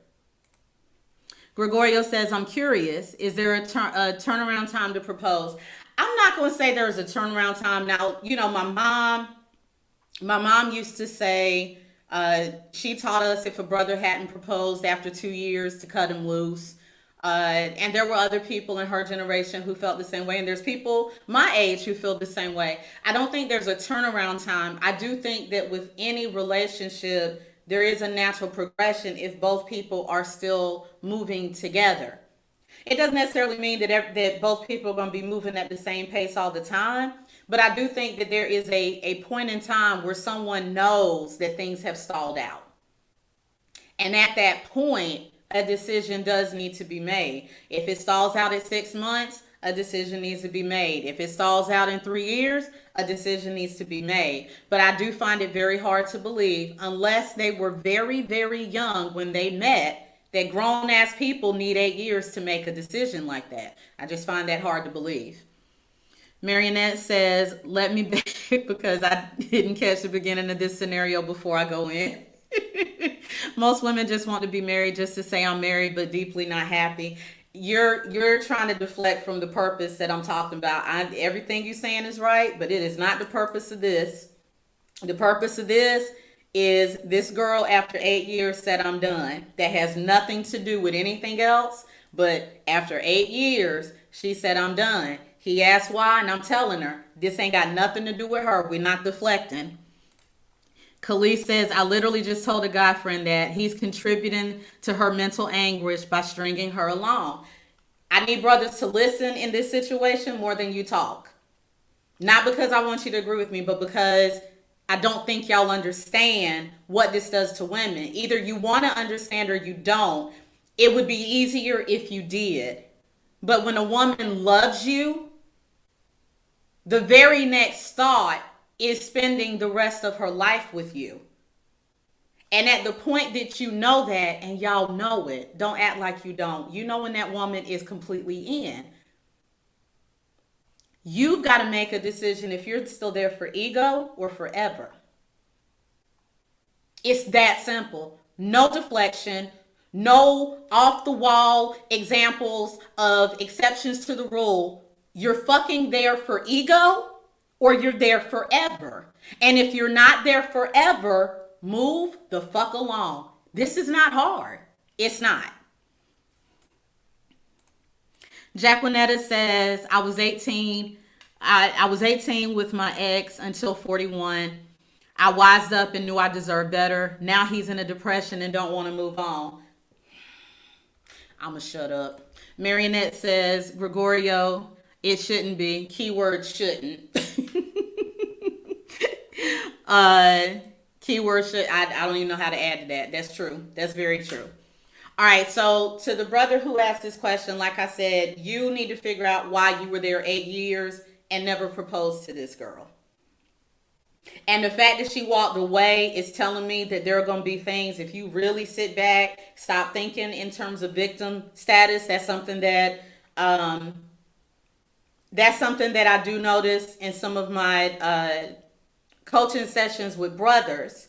Gregorio says, I'm curious, is there a turnaround time to propose? I'm not going to say there's a turnaround time. Now, you know, my mom used to say, she taught us if a brother hadn't proposed after 2 years to cut him loose. And there were other people in her generation who felt the same way. And there's people my age who feel the same way. I don't think there's a turnaround time. I do think that with any relationship, there is a natural progression if both people are still moving together. It doesn't necessarily mean that both people are going to be moving at the same pace all the time. But I do think that there is a point in time where someone knows that things have stalled out. And at that point, a decision does need to be made. If it stalls out at 6 months, a decision needs to be made. If it stalls out in 3 years, a decision needs to be made. But I do find it very hard to believe, unless they were very, very young when they met, that grown-ass people need 8 years to make a decision like that. I just find that hard to believe. Marionette says, let me back because I didn't catch the beginning of this scenario before I go in. Most women just want to be married just to say I'm married, but deeply not happy. You're trying to deflect from the purpose that I'm talking about. Everything you're saying is right, but it is not the purpose of this. The purpose of this is this girl after 8 years said I'm done. That has nothing to do with anything else, but after 8 years, she said I'm done. He asked why, and I'm telling her, this ain't got nothing to do with her. We're not deflecting. Khalees says, I literally just told a guy friend that he's contributing to her mental anguish by stringing her along. I need brothers to listen in this situation more than you talk. Not because I want you to agree with me, but because I don't think y'all understand what this does to women. Either you want to understand or you don't. It would be easier if you did. But when a woman loves you, the very next thought is spending the rest of her life with you. And at the point that you know that, and y'all know it, don't act like you don't. You know when that woman is completely in. You've got to make a decision if you're still there for ego or forever. It's that simple. No deflection, no off the wall examples of exceptions to the rule. you're fucking there for ego or you're there forever. And if you're not there forever, move the fuck along. This is not hard. It's not. Jacquinetta says, I was 18. I was 18 with my ex until 41. I wised up and knew I deserved better. Now he's in a depression and don't want to move on. I'ma shut up. Marionette says, Gregorio, it shouldn't be. Keyword shouldn't. Keyword should. I don't even know how to add to that. That's true. That's very true. All right, so to the brother who asked this question, like I said, you need to figure out why you were there 8 years and never proposed to this girl. And the fact that she walked away is telling me that there are going to be things, if you really sit back, stop thinking in terms of victim status. That's something that I do notice in some of my coaching sessions with brothers.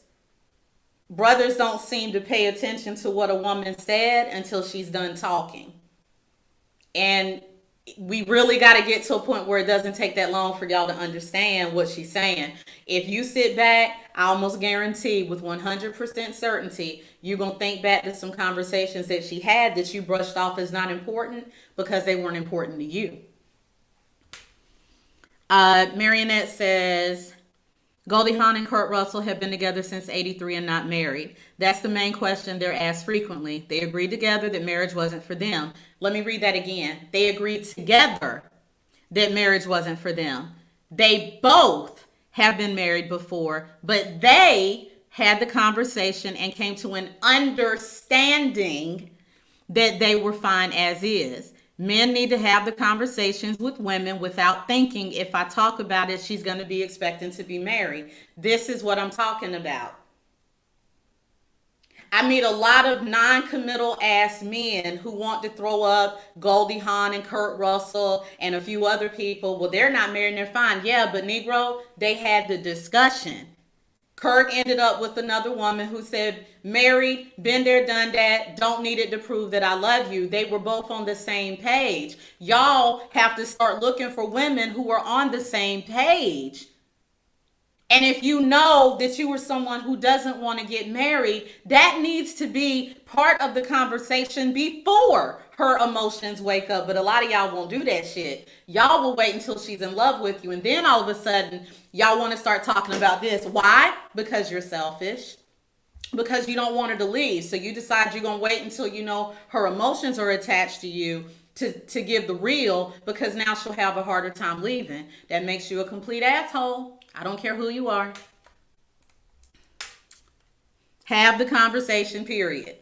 Brothers don't seem to pay attention to what a woman said until she's done talking. And we really got to get to a point where it doesn't take that long for y'all to understand what she's saying. If you sit back, I almost guarantee with 100% certainty, you're going to think back to some conversations that she had that you brushed off as not important because they weren't important to you. Marionette says, Goldie Hawn and Kurt Russell have been together since '83 and not married. That's the main question they're asked frequently. They agreed together that marriage wasn't for them. Let me read that again. They agreed together that marriage wasn't for them. They both have been married before, but they had the conversation and came to an understanding that they were fine as is. Men need to have the conversations with women without thinking, if I talk about it, she's going to be expecting to be married. This is what I'm talking about. I meet a lot of non-committal ass men who want to throw up Goldie Hawn and Kurt Russell and a few other people. Well, they're not married and they're fine. Yeah, but Negro, they had the discussion. Kurt ended up with another woman who said, married, been there, done that, don't need it to prove that I love you. They were both on the same page. Y'all have to start looking for women who are on the same page. And if you know that you were someone who doesn't want to get married, that needs to be part of the conversation before her emotions wake up. But a lot of y'all won't do that shit. Y'all will wait until she's in love with you. And then all of a sudden, y'all want to start talking about this. Why? Because you're selfish. Because you don't want her to leave. So you decide you're going to wait until you know her emotions are attached to you to give the real, because now she'll have a harder time leaving. That makes you a complete asshole. I don't care who you are. Have the conversation, period.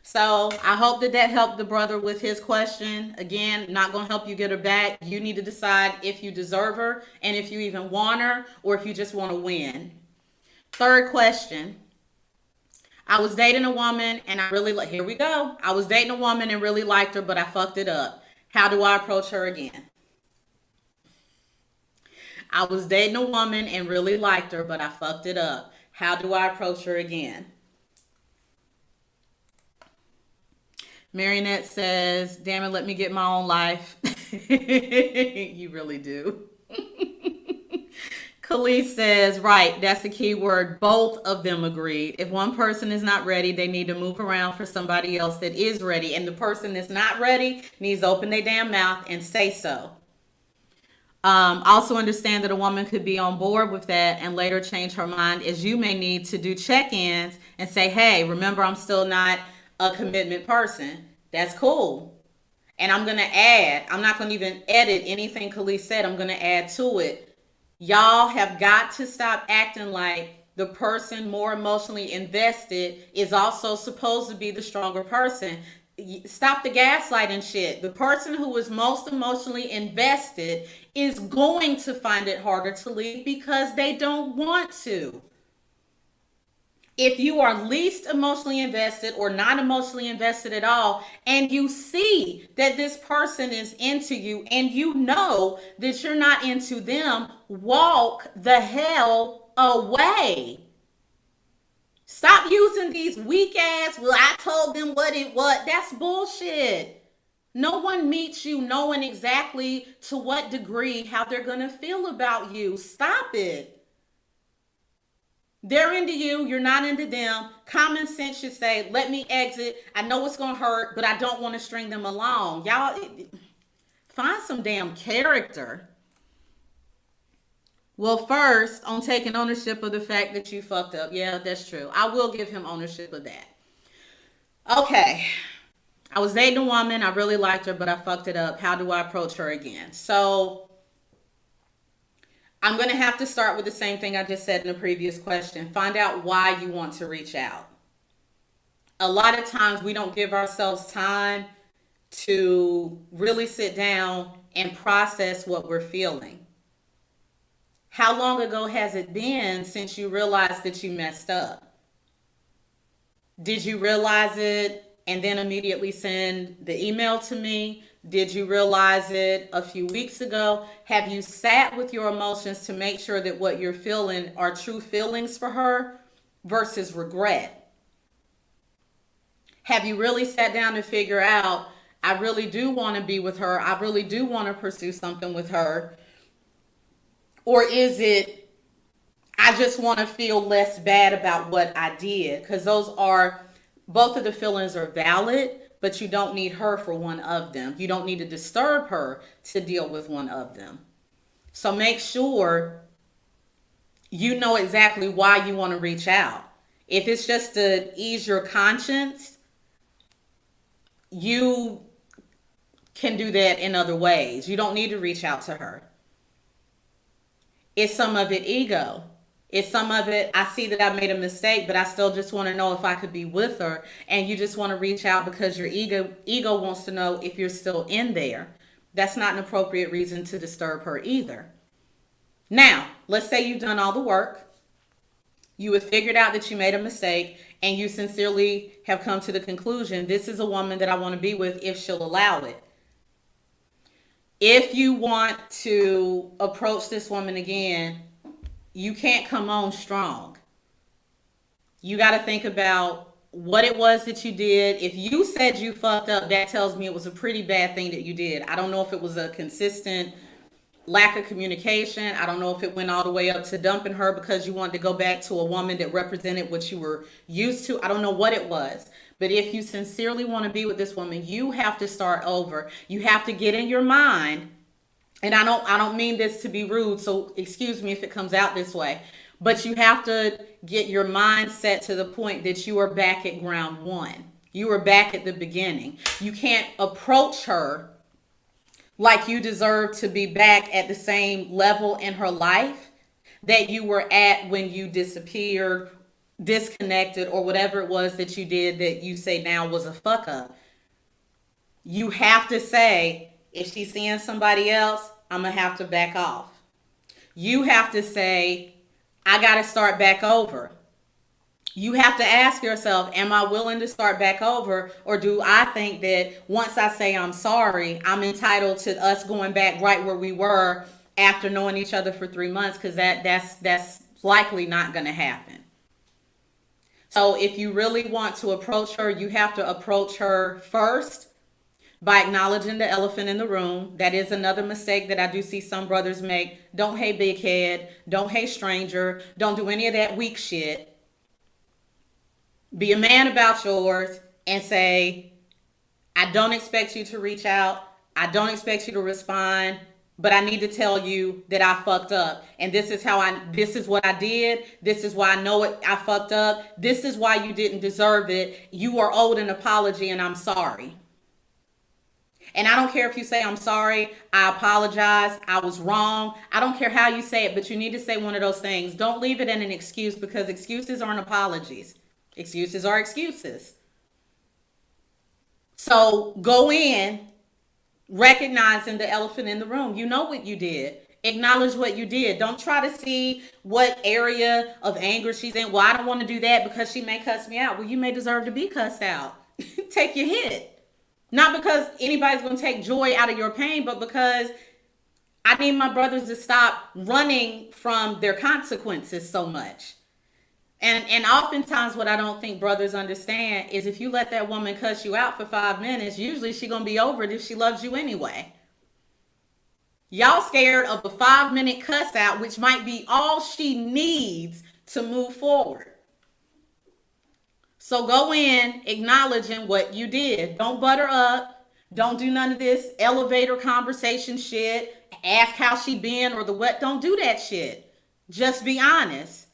So I hope that helped the brother with his question. Again, not going to help you get her back. You need to decide if you deserve her and if you even want her, or if you just want to win. Third question. I was dating a woman and here we go. I was dating a woman and really liked her, but I fucked it up. How do I approach her again? I was dating a woman and really liked her, but I fucked it up. How do I approach her again? Marionette says, damn it, let me get my own life. You really do. Khalees says, right, that's the key word. Both of them agreed. If one person is not ready, they need to move around for somebody else that is ready. And the person that's not ready needs to open their damn mouth and say so. Also understand that a woman could be on board with that and later change her mind, as you may need to do check-ins and say, hey, remember, I'm still not a commitment person. That's cool. And I'm going to add, I'm not going to even edit anything Khalees said. I'm going to add to it. Y'all have got to stop acting like the person more emotionally invested is also supposed to be the stronger person. Stop the gaslighting shit. The person who is most emotionally invested is going to find it harder to leave because they don't want to. If you are least emotionally invested or not emotionally invested at all, and you see that this person is into you and you know that you're not into them, walk the hell away. Stop using these weak ass, well, I told them what it was. That's bullshit. No one meets you knowing exactly to what degree how they're going to feel about you. Stop it. They're into you, you're not into them. Common sense should say, let me exit. I know it's going to hurt, but I don't want to string them along. Y'all, find some damn character. Well, first, on taking ownership of the fact that you fucked up. Yeah, that's true. I will give him ownership of that. Okay. I was dating a woman. I really liked her, but I fucked it up. How do I approach her again? So I'm going to have to start with the same thing I just said in the previous question. Find out why you want to reach out. A lot of times we don't give ourselves time to really sit down and process what we're feeling. How long ago has it been since you realized that you messed up? Did you realize it and then immediately send the email to me? Did you realize it a few weeks ago? Have you sat with your emotions to make sure that what you're feeling are true feelings for her versus regret? Have you really sat down to figure out, I really do want to be with her. I really do want to pursue something with her. Or is it, I just want to feel less bad about what I did? Because both of the feelings are valid, but you don't need her for one of them. You don't need to disturb her to deal with one of them. So make sure you know exactly why you want to reach out. If it's just to ease your conscience, you can do that in other ways. You don't need to reach out to her. Is some of it ego? Is some of it, I see that I made a mistake, but I still just want to know if I could be with her, and you just want to reach out because your ego wants to know if you're still in there? That's not an appropriate reason to disturb her either. Now, let's say you've done all the work. You have figured out that you made a mistake, and you sincerely have come to the conclusion, this is a woman that I want to be with if she'll allow it. If you want to approach this woman again, you can't come on strong. You got to think about what it was that you did. If you said you fucked up, that tells me it was a pretty bad thing that you did. I don't know if it was a consistent lack of communication. I don't know if it went all the way up to dumping her because you wanted to go back to a woman that represented what you were used to. I don't know what it was. But if you sincerely want to be with this woman, you have to start over. You have to get in your mind. And I don't mean this to be rude, so excuse me if it comes out this way. But you have to get your mind set to the point that you are back at ground one. You are back at the beginning. You can't approach her like you deserve to be back at the same level in her life that you were at when you disappeared, disconnected, or whatever it was that you did that you say now was a fuck up. You have to say, if she's seeing somebody else, I'm going to have to back off. You have to say, I got to start back over. You have to ask yourself, am I willing to start back over? Or do I think that once I say I'm sorry, I'm entitled to us going back right where we were after knowing each other for 3 months? Because that's likely not going to happen. So if you really want to approach her, you have to approach her first by acknowledging the elephant in the room. That is another mistake that I do see some brothers make. Don't hey big head. Don't hey stranger. Don't do any of that weak shit. Be a man about yours and say, I don't expect you to reach out. I don't expect you to respond, but I need to tell you that I fucked up. And this is what I did. This is why I know it. I fucked up. This is why you didn't deserve it. You are owed an apology and I'm sorry. And I don't care if you say, I'm sorry, I apologize, I was wrong. I don't care how you say it, but you need to say one of those things. Don't leave it in an excuse, because excuses aren't apologies. Excuses are excuses. So go in recognizing the elephant in the room. You know what you did. Acknowledge what you did. Don't try to see what area of anger she's in. Well, I don't want to do that because she may cuss me out. Well, you may deserve to be cussed out. Take your hit. Not because anybody's going to take joy out of your pain, but because I need my brothers to stop running from their consequences so much. And oftentimes what I don't think brothers understand is if you let that woman cuss you out for 5 minutes, usually she gonna be over it if she loves you anyway. Y'all scared of a 5 minute cuss out, which might be all she needs to move forward. So go in acknowledging what you did. Don't butter up. Don't do none of this elevator conversation shit. Ask how she been or the what. Don't do that shit. Just be honest.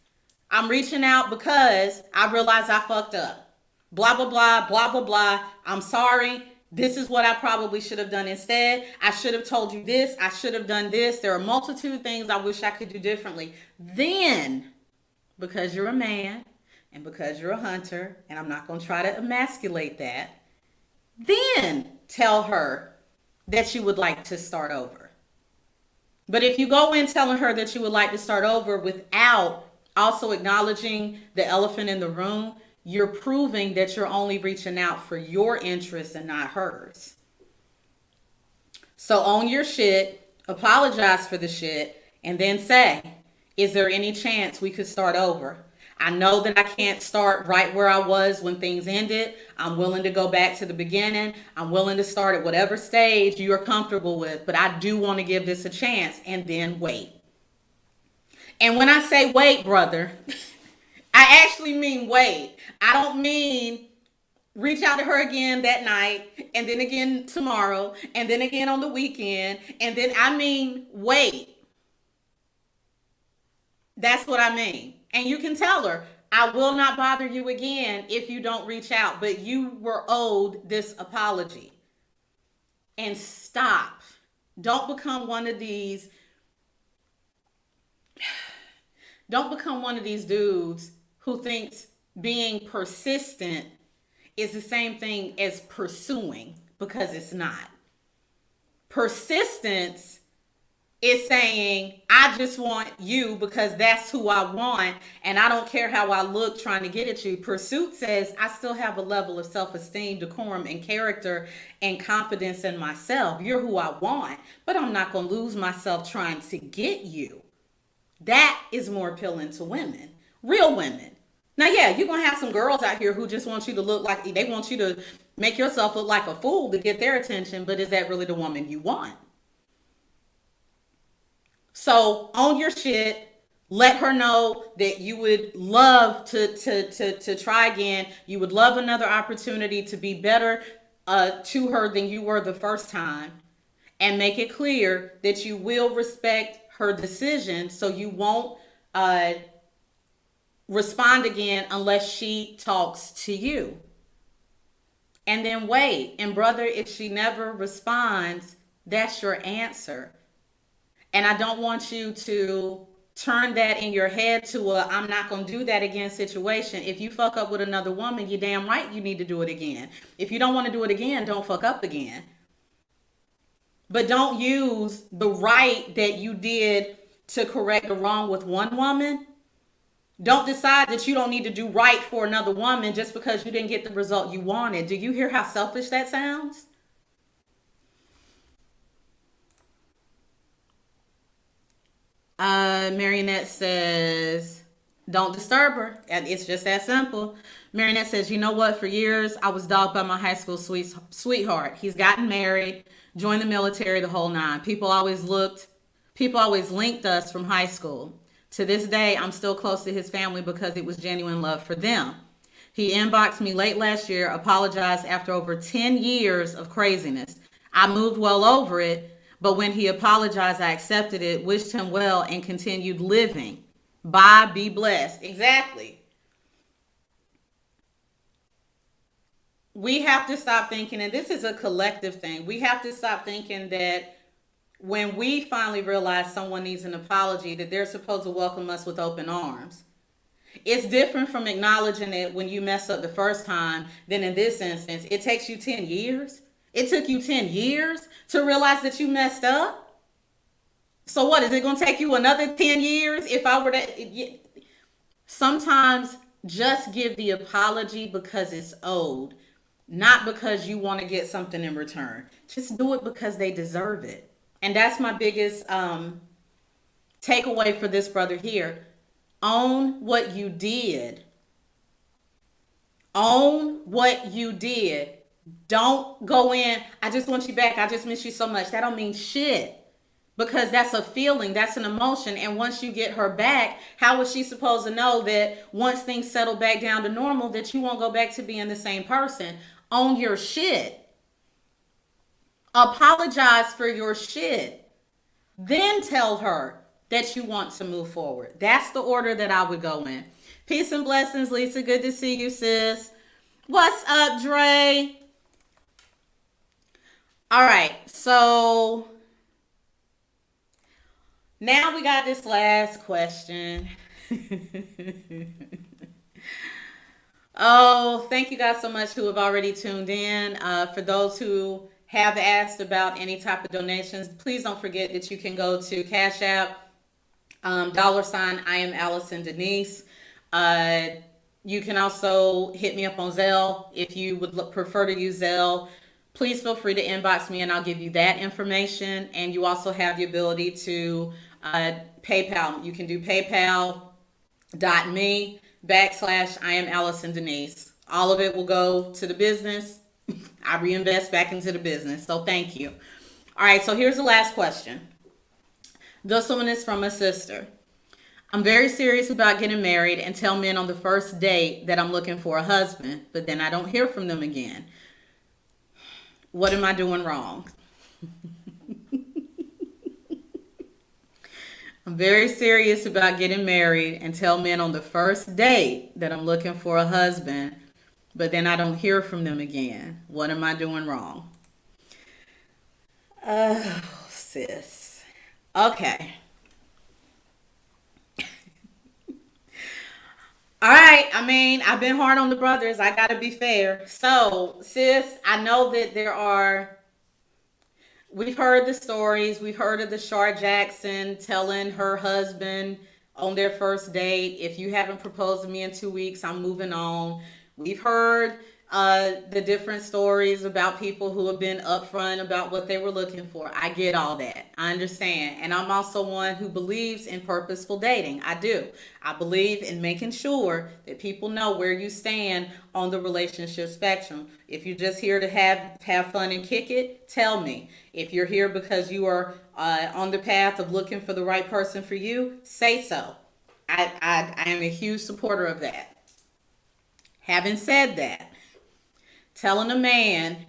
I'm reaching out because I realized I fucked up. Blah, blah, blah, blah, blah, blah. I'm sorry. This is what I probably should have done instead. I should have told you this. I should have done this. There are a multitude of things I wish I could do differently. Then, because you're a man and because you're a hunter, and I'm not going to try to emasculate that, then tell her that you would like to start over. But if you go in telling her that you would like to start over without also acknowledging the elephant in the room, you're proving that you're only reaching out for your interests and not hers. So own your shit, apologize for the shit, and then say, is there any chance we could start over? I know that I can't start right where I was when things ended. I'm willing to go back to the beginning. I'm willing to start at whatever stage you're comfortable with, but I do want to give this a chance, and then wait. And when I say wait, brother, I actually mean wait. I don't mean reach out to her again that night, and then again tomorrow, and then again on the weekend, and then I mean wait. That's what I mean. And you can tell her, I will not bother you again if you don't reach out, but you were owed this apology. And stop. Don't become one of these dudes who thinks being persistent is the same thing as pursuing, because it's not. Persistence is saying, I just want you because that's who I want, and I don't care how I look trying to get at you. Pursuit says, I still have a level of self-esteem, decorum, and character and confidence in myself. You're who I want, but I'm not going to lose myself trying to get you. That is more appealing to women, real women. Now, yeah, you're going to have some girls out here who just want you to look like, they want you to make yourself look like a fool to get their attention, but is that really the woman you want? So own your shit. Let her know that you would love to try again. You would love another opportunity to be better to her than you were the first time. And make it clear that you will respect her decision, so you won't respond again unless she talks to you. And then wait. And brother, if she never responds, that's your answer. And I don't want you to turn that in your head to a I'm not going to do that again situation. If you fuck up with another woman, you're damn right you need to do it again. If you don't want to do it again, don't fuck up again. But don't use the right that you did to correct the wrong with one woman. Don't decide that you don't need to do right for another woman just because you didn't get the result you wanted. Do you hear how selfish that sounds? Marionette says, don't disturb her. And it's just that simple. Marionette says, you know what? For years, I was dogged by my high school sweetheart. He's gotten married, joined the military, the whole nine. People always linked us from high school. To this day, I'm still close to his family because it was genuine love for them. He inboxed me late last year, apologized after over 10 years of craziness. I moved well over it. But when he apologized, I accepted it, wished him well, and continued living. Bye, be blessed. Exactly. We have to stop thinking, and this is a collective thing, we have to stop thinking that when we finally realize someone needs an apology, that they're supposed to welcome us with open arms. It's different from acknowledging it when you mess up the first time than in this instance. It takes you 10 years. It took you 10 years to realize that you messed up. So what, is it going to take you another 10 years if I were to? Sometimes just give the apology because it's owed, not because you want to get something in return. Just do it because they deserve it. And that's my biggest takeaway for this brother here. Own what you did. Own what you did. Don't go in, I just want you back. I just miss you so much. That don't mean shit. Because that's a feeling, that's an emotion. And once you get her back, how is she supposed to know that once things settle back down to normal, that you won't go back to being the same person? Own your shit. Apologize for your shit. Then tell her that you want to move forward. That's the order that I would go in. Peace and blessings, Lisa. Good to see you, sis. What's up, Dre? All right, so now we got this last question. Oh, thank you guys so much who have already tuned in. For those who have asked about any type of donations, please don't forget that you can go to Cash App, $ I am Allison Denise. You can also hit me up on Zelle if you would prefer to use Zelle. Please feel free to inbox me and I'll give you that information. And you also have the ability to PayPal. You can do paypal.me/ I am Allison Denise. All of it will go to the business. I reinvest back into the business. So thank you. All right, so here's the last question. This one is from a sister. I'm very serious about getting married and tell men on the first date that I'm looking for a husband, but then I don't hear from them again. What am I doing wrong? I'm very serious about getting married and tell men on the first date that I'm looking for a husband, but then I don't hear from them again. What am I doing wrong? Oh, sis. Okay. All right. I mean, I've been hard on the brothers. I got to be fair. So, sis, I know that we've heard the stories. We've heard of the Shar Jackson telling her husband on their first date, if you haven't proposed to me in 2 weeks, I'm moving on. We've heard the different stories about people who have been upfront about what they were looking for. I get all that. I understand. And I'm also one who believes in purposeful dating. I do. I believe in making sure that people know where you stand on the relationship spectrum. If you're just here to have fun and kick it, tell me. If you're here because you are on the path of looking for the right person for you, say so. I am a huge supporter of that. Having said that, telling a man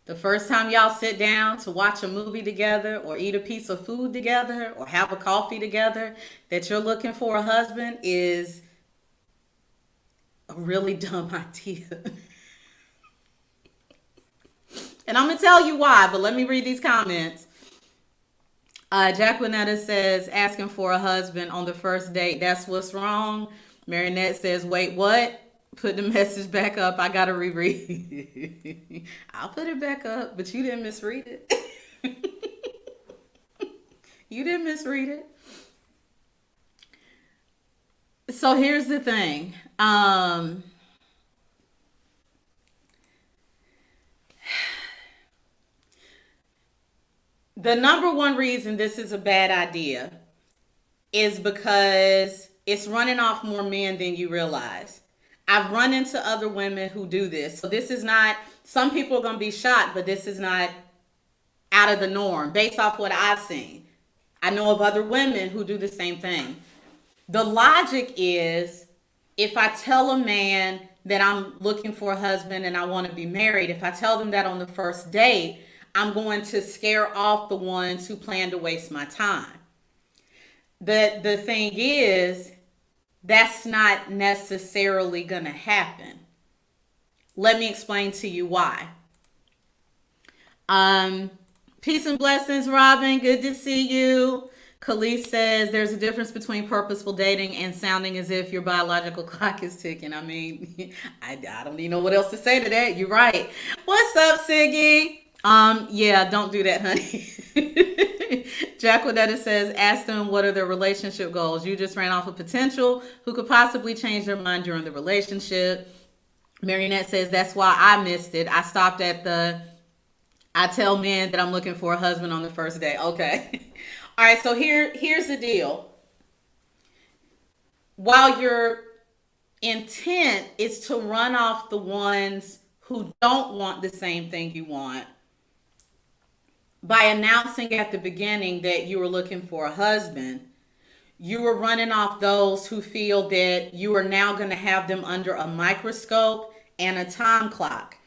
the first time y'all sit down to watch a movie together or eat a piece of food together or have a coffee together that you're looking for a husband is a really dumb idea. And I'm going to tell you why, but let me read these comments. Jacquelinetta says, asking for a husband on the first date, that's what's wrong. Marinette says, wait, what? Put the message back up. I gotta reread. I'll put it back up, but you didn't misread it. You didn't misread it. So here's the thing. The number one reason this is a bad idea is because it's running off more men than you realize. I've run into other women who do this. So this is not, some people are going to be shocked, but this is not out of the norm based off what I've seen. I know of other women who do the same thing. The logic is, if I tell a man that I'm looking for a husband and I want to be married, if I tell them that on the first date, I'm going to scare off the ones who plan to waste my time. The thing is, that's not necessarily going to happen. Let me explain to you why. Peace and blessings, Robin. Good to see you. Khalees says there's a difference between purposeful dating and sounding as if your biological clock is ticking. I mean, I don't even know what else to say to that. You're right. What's up, Siggy? Yeah, don't do that, honey. Jacquelinetta says, ask them what are their relationship goals. You just ran off a potential who could possibly change their mind during the relationship. Marionette says, that's why I missed it. I stopped at I tell men that I'm looking for a husband on the first day. Okay. All right, so here's the deal. while your intent is to run off the ones who don't want the same thing you want by announcing at the beginning that you were looking for a husband, you were running off those who feel that you are now going to have them under a microscope and a time clock.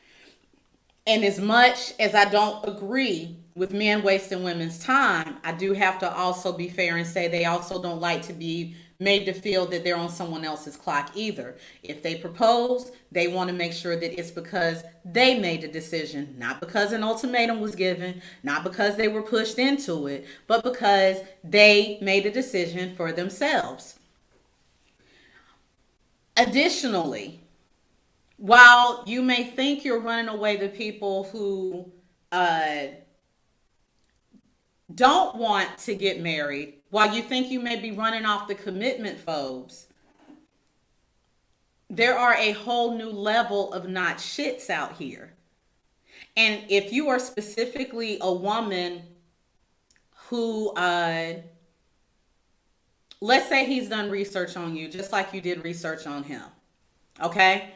And as much as I don't agree with men wasting women's time, I do have to also be fair and say they also don't like to be made to feel that they're on someone else's clock either. If they propose, they want to make sure that it's because they made the decision, not because an ultimatum was given, not because they were pushed into it, but because they made a decision for themselves. Additionally, while you may think you're running away the people who don't want to get married, while you think you may be running off the commitment phobes, there are a whole new level of not shits out here. And if you are specifically a woman who, let's say he's done research on you, just like you did research on him, okay?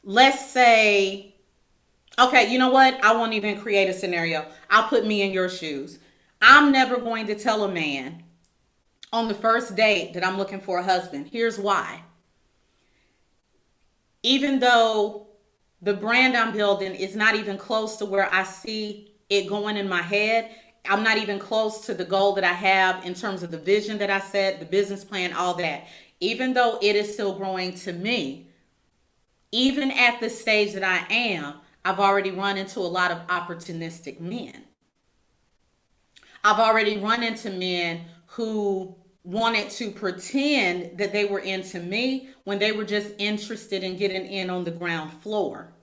Let's say, okay, you know what? I won't even create a scenario. I'll put me in your shoes. I'm never going to tell a man on the first date that I'm looking for a husband. Here's why. Even though the brand I'm building is not even close to where I see it going in my head, I'm not even close to the goal that I have in terms of the vision that I set, the business plan, all that. Even though it is still growing to me, even at the stage that I am, I've already run into a lot of opportunistic men. I've already run into men who wanted to pretend that they were into me when they were just interested in getting in on the ground floor.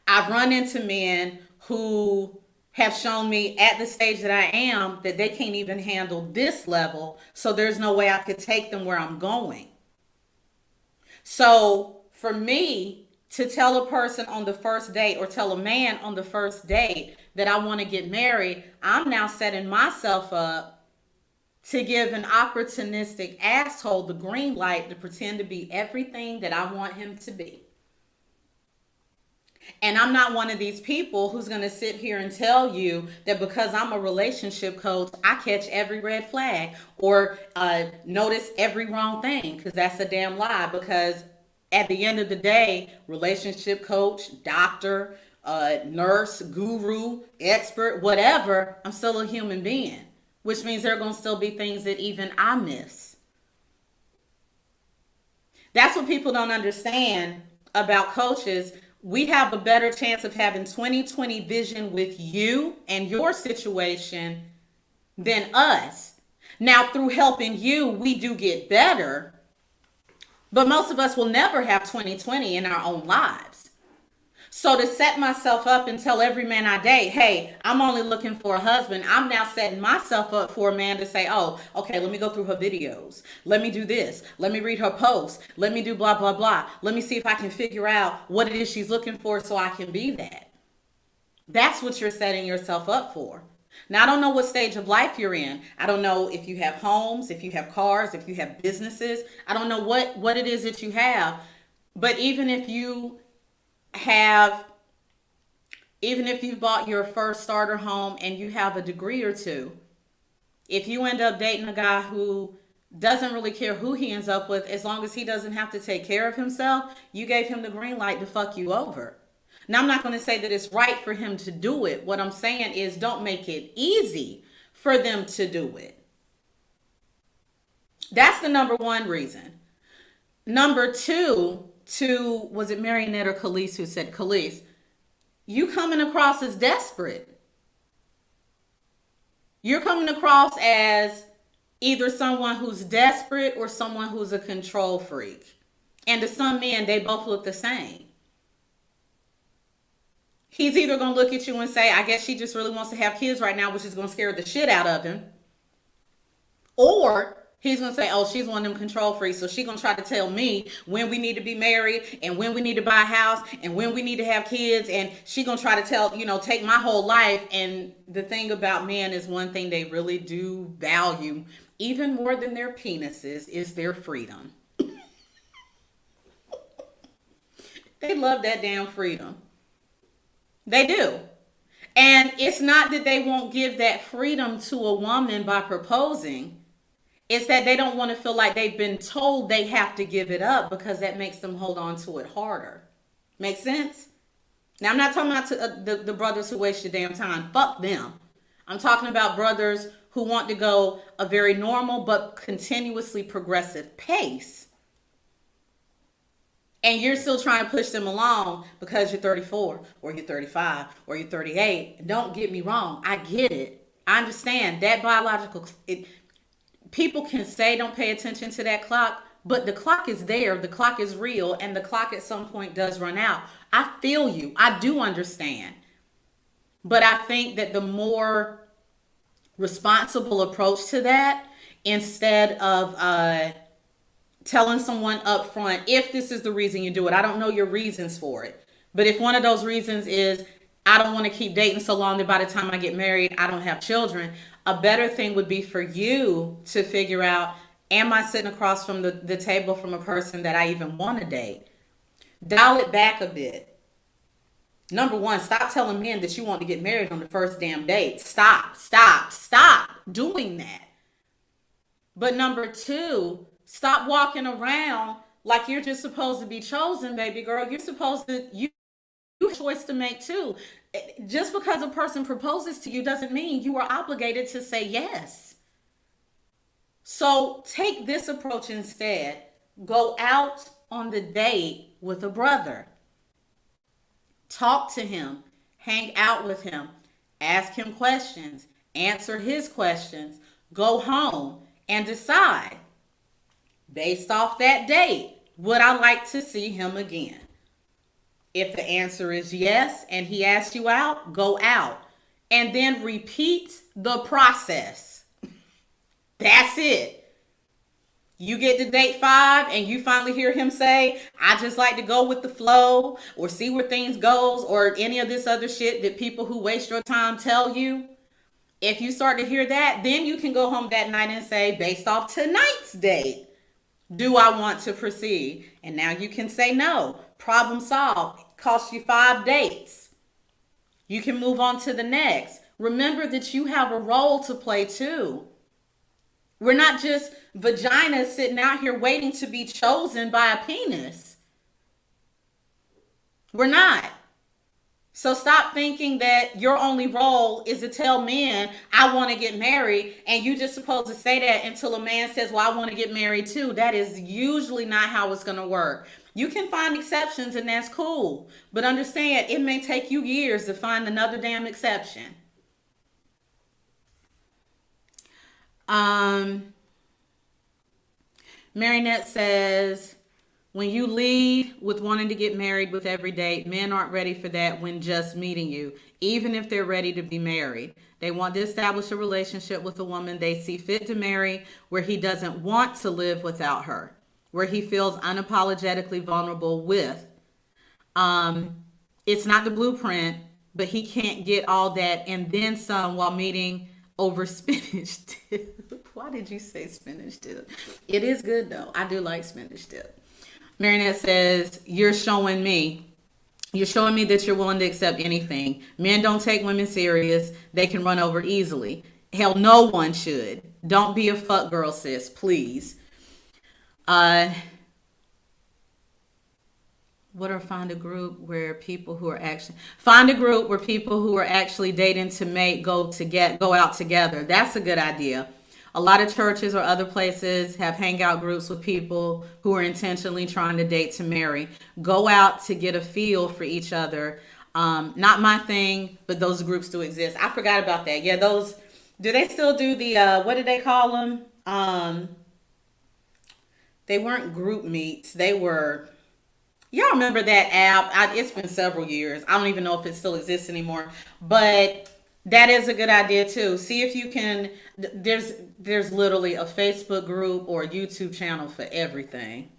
I've run into men who have shown me at the stage that I am that they can't even handle this level, so there's no way I could take them where I'm going. So for me to tell a person on the first date or tell a man on the first date that I want to get married, I'm now setting myself up to give an opportunistic asshole the green light to pretend to be everything that I want him to be. And I'm not one of these people who's going to sit here and tell you that because I'm a relationship coach, I catch every red flag or notice every wrong thing, because that's a damn lie. Because at the end of the day, relationship coach, doctor, nurse, guru, expert, whatever, I'm still a human being, which means there are going to still be things that even I miss. That's what people don't understand about coaches. We have a better chance of having 20/20 vision with you and your situation than us. Now, through helping you, we do get better, but most of us will never have 20/20 in our own lives. So to set myself up and tell every man I date, hey, I'm only looking for a husband, I'm now setting myself up for a man to say, oh, okay, let me go through her videos. Let me do this. Let me read her posts. Let me do blah, blah, blah. Let me see if I can figure out what it is she's looking for so I can be that. That's what you're setting yourself up for. Now, I don't know what stage of life you're in. I don't know if you have homes, if you have cars, if you have businesses. I don't know what it is that you have. But even if you've bought your first starter home and you have a degree or two, if you end up dating a guy who doesn't really care who he ends up with, as long as he doesn't have to take care of himself, you gave him the green light to fuck you over. Now, I'm not going to say that it's right for him to do it. What I'm saying is don't make it easy for them to do it. That's the number one reason. Number two, was it Marionette or Khalees who said, Khalees, you coming across as desperate. You're coming across as either someone who's desperate or someone who's a control freak. And to some men, they both look the same. He's either going to look at you and say, I guess she just really wants to have kids right now, which is going to scare the shit out of him. Or He's gonna say, "Oh, she's one of them control freaks, so she's gonna try to tell me when we need to be married and when we need to buy a house and when we need to have kids, and she gonna try to tell, take my whole life." And the thing about men is, one thing they really do value, even more than their penises, is their freedom. They love that damn freedom. They do. And it's not that they won't give that freedom to a woman by proposing. It's that they don't want to feel like they've been told they have to give it up, because that makes them hold on to it harder. Make sense? Now, I'm not talking about the brothers who waste your damn time. Fuck them. I'm talking about brothers who want to go a very normal but continuously progressive pace. And you're still trying to push them along because you're 34 or you're 35 or you're 38. Don't get me wrong. I get it. I understand that people can say don't pay attention to that clock, but the clock is there. The clock is real, and the clock at some point does run out. I feel you. I do understand. But I think that the more responsible approach to that, instead of telling someone up front, if this is the reason you do it, I don't know your reasons for it, but if one of those reasons is, I don't want to keep dating so long that by the time I get married, I don't have children, a better thing would be for you to figure out, am I sitting across from the table from a person that I even want to date? Dial it back a bit. Number one, stop telling men that you want to get married on the first damn date. Stop doing that. But number two, stop walking around like you're just supposed to be chosen, baby girl. You're supposed to, you have a choice to make too. Just because a person proposes to you doesn't mean you are obligated to say yes. So take this approach instead. Go out on the date with a brother. Talk to him. Hang out with him. Ask him questions. Answer his questions. Go home and decide, based off that date, would I like to see him again? If the answer is yes and he asks you out, go out. And then repeat the process. That's it. You get to date 5 and you finally hear him say, I just like to go with the flow, or see where things goes, or any of this other shit that people who waste your time tell you. If you start to hear that, then you can go home that night and say, based off tonight's date, do I want to proceed? And now you can say no. Problem solved. It cost you 5 dates. You can move on to the next. Remember that you have a role to play too. We're not just vaginas sitting out here waiting to be chosen by a penis. We're not. So stop thinking that your only role is to tell men, I want to get married, and you just supposed to say that until a man says, well, I want to get married too. That is usually not how it's going to work. You can find exceptions, and that's cool. But understand, it may take you years to find another damn exception. Marinette says, when you lead with wanting to get married with every date, men aren't ready for that when just meeting you, even if they're ready to be married. They want to establish a relationship with a woman they see fit to marry, where he doesn't want to live without her, where he feels unapologetically vulnerable with. It's not the blueprint, but he can't get all that and then some while meeting over spinach dip. Why did you say spinach dip? It is good though. I do like spinach dip. Marinette says, you're showing me that you're willing to accept anything. Men don't take women serious. They can run over easily. Hell, no one should. Don't be a fuck girl, sis, please. Find a group where people who are actually dating to go out together. That's a good idea. A lot of churches or other places have hangout groups with people who are intentionally trying to date to marry. Go out to get a feel for each other. Not my thing, but those groups do exist. I forgot about that. Yeah, do they still do the, what did they call them? They weren't group meets. They were, y'all remember that app? It's been several years. I don't even know if it still exists anymore. But That is a good idea too. See if you can. There's literally a Facebook group or a YouTube channel for everything.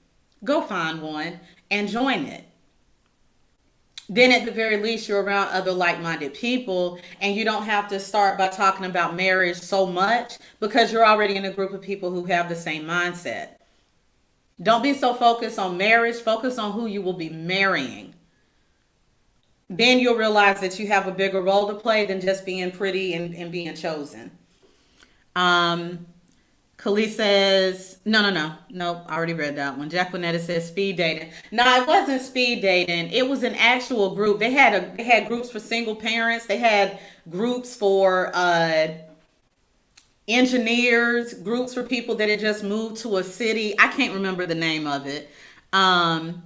Go find one and join it. Then at the very least you're around other like-minded people, and you don't have to start by talking about marriage so much because you're already in a group of people who have the same mindset. Don't be so focused on marriage, focus on who you will be marrying. Then you'll realize that you have a bigger role to play than just being pretty and being chosen. Um, Khalees says, no, I already read that one. Jacquelinetta says speed dating. No, it wasn't speed dating. It was an actual group. They had groups for single parents. They had groups for engineers, groups for people that had just moved to a city. I can't remember the name of it. Um,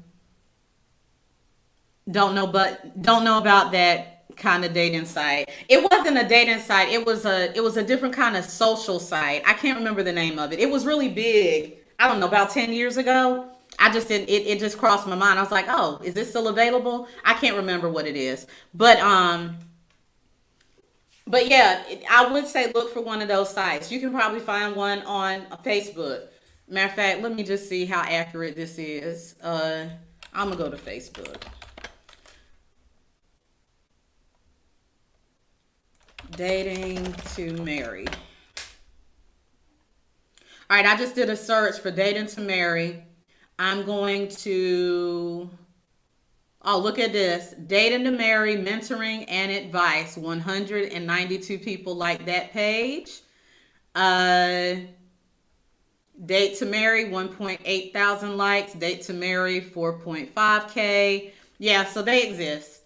don't know about that kind of dating site. It wasn't a dating site. It was a different kind of social site. I can't remember the name of it. It was really big. I don't know, about 10 years ago. I just didn't it just crossed my mind. I was like, "Oh, is this still available?" I can't remember what it is. But yeah, I would say look for one of those sites. You can probably find one on Facebook. Matter of fact, let me just see how accurate this is. I'm gonna go to Facebook. Dating to marry. All right, I just did a search for dating to marry. I'm going to, oh, look at this. Dating to marry, mentoring and advice. 192 people like that page. Uh, Date to marry, 1.8 thousand likes. Date to marry, 4.5K. Yeah, so they exist.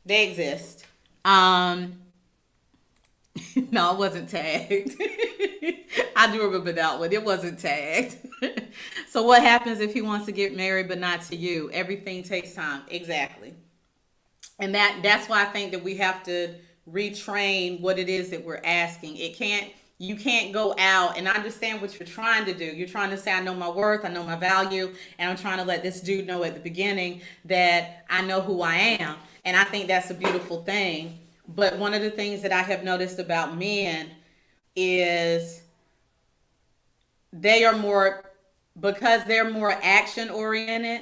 They exist. Um, No, it wasn't tagged. I do remember that one. It wasn't tagged. So what happens if he wants to get married but not to you? Everything takes time. Exactly. And that's why I think that we have to retrain what it is that we're asking. You can't go out, and I understand what you're trying to do. You're trying to say, I know my worth, I know my value, and I'm trying to let this dude know at the beginning that I know who I am. And I think that's a beautiful thing. But one of the things that I have noticed about men is they are more, because they're more action oriented,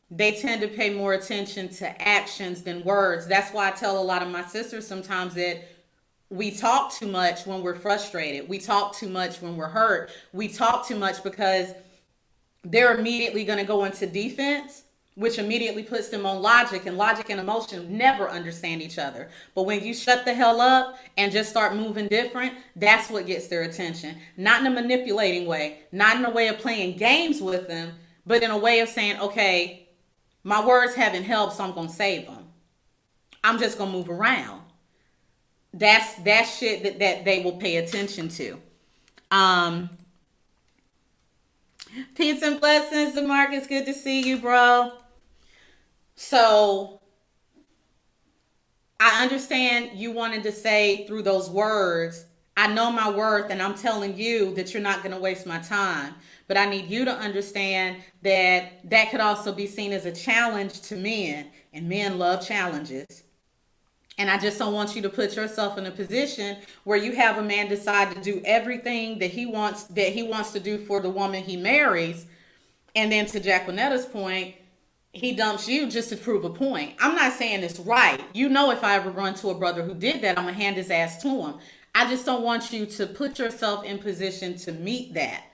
they tend to pay more attention to actions than words. That's why I tell a lot of my sisters sometimes that we talk too much when we're frustrated. We talk too much when we're hurt. We talk too much because they're immediately going to go into defense, which immediately puts them on logic, and logic and emotion never understand each other. But when you shut the hell up and just start moving different, that's what gets their attention. Not in a manipulating way, not in a way of playing games with them, but in a way of saying, okay, my words haven't helped, so I'm going to save them. I'm just going to move around. That's shit that they will pay attention to. Um, Peace and blessings, DeMarcus. Good to see you, bro. So I understand you wanted to say through those words, I know my worth, and I'm telling you that you're not going to waste my time. But I need you to understand that that could also be seen as a challenge to men, and men love challenges. And I just don't want you to put yourself in a position where you have a man decide to do everything that he wants to do for the woman he marries. And then to Jacquinetta's point, he dumps you just to prove a point. I'm not saying it's right. You know, if I ever run to a brother who did that, I'm going to hand his ass to him. I just don't want you to put yourself in position to meet that.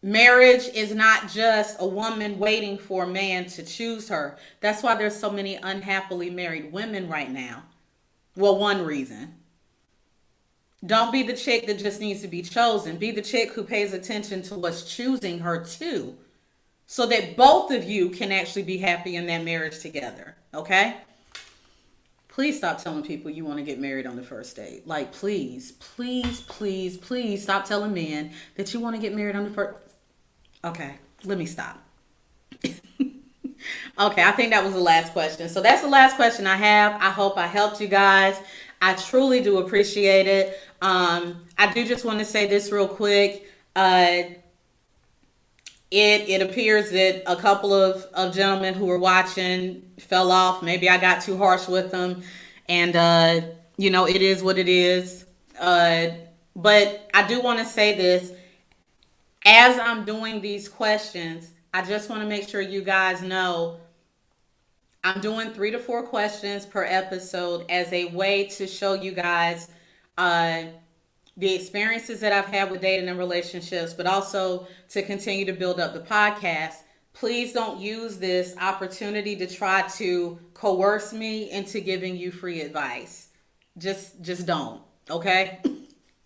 Marriage is not just a woman waiting for a man to choose her. That's why there's so many unhappily married women right now. Well, one reason. Don't be the chick that just needs to be chosen. Be the chick who pays attention to what's choosing her too, so that both of you can actually be happy in that marriage together. Okay? Please stop telling people you want to get married on the first date. Like, please, please, please, please stop telling men that you want to get married on the first. Okay, let me stop. Okay, I think that was the last question. So that's the last question I have. I hope I helped you guys. I truly do appreciate it. I do just want to say this real quick. it appears that a couple of gentlemen who were watching fell off. Maybe I got too harsh with them. And, it is what it is. But I do want to say this. As I'm doing these questions, I just want to make sure you guys know I'm doing 3 to 4 questions per episode as a way to show you guys the experiences that I've had with dating and relationships, but also to continue to build up the podcast. Please don't use this opportunity to try to coerce me into giving you free advice. Just don't, okay?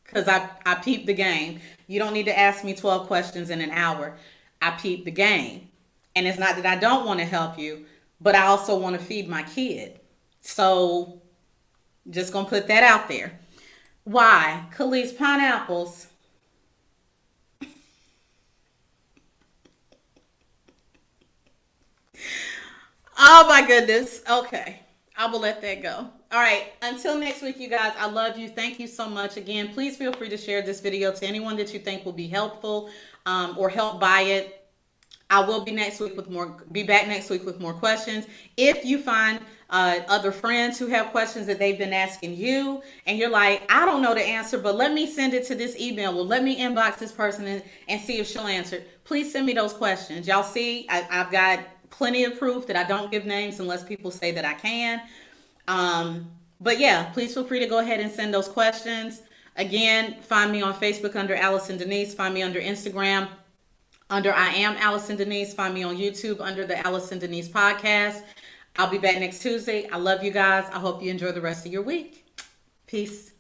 Because I peep the game. You don't need to ask me 12 questions in an hour. I peep the game. And it's not that I don't want to help you, but I also want to feed my kid. So just going to put that out there. Why? Khalees, pineapples. Oh my goodness. Okay. I will let that go. All right. Until next week, you guys, I love you. Thank you so much. Again, please feel free to share this video to anyone that you think will be helpful or helped by it. I will be back next week with more questions. If you find other friends who have questions that they've been asking you, and you're like, I don't know the answer, but let me send it to this email. Well, let me inbox this person and see if she'll answer. Please send me those questions. Y'all see, I've got plenty of proof that I don't give names unless people say that I can. But yeah, please feel free to go ahead and send those questions. Again, find me on Facebook under Allison Denise. Find me under Instagram under I Am Allison Denise. Find me on YouTube under the Allison Denise Podcast. I'll be back next Tuesday. I love you guys. I hope you enjoy the rest of your week. Peace.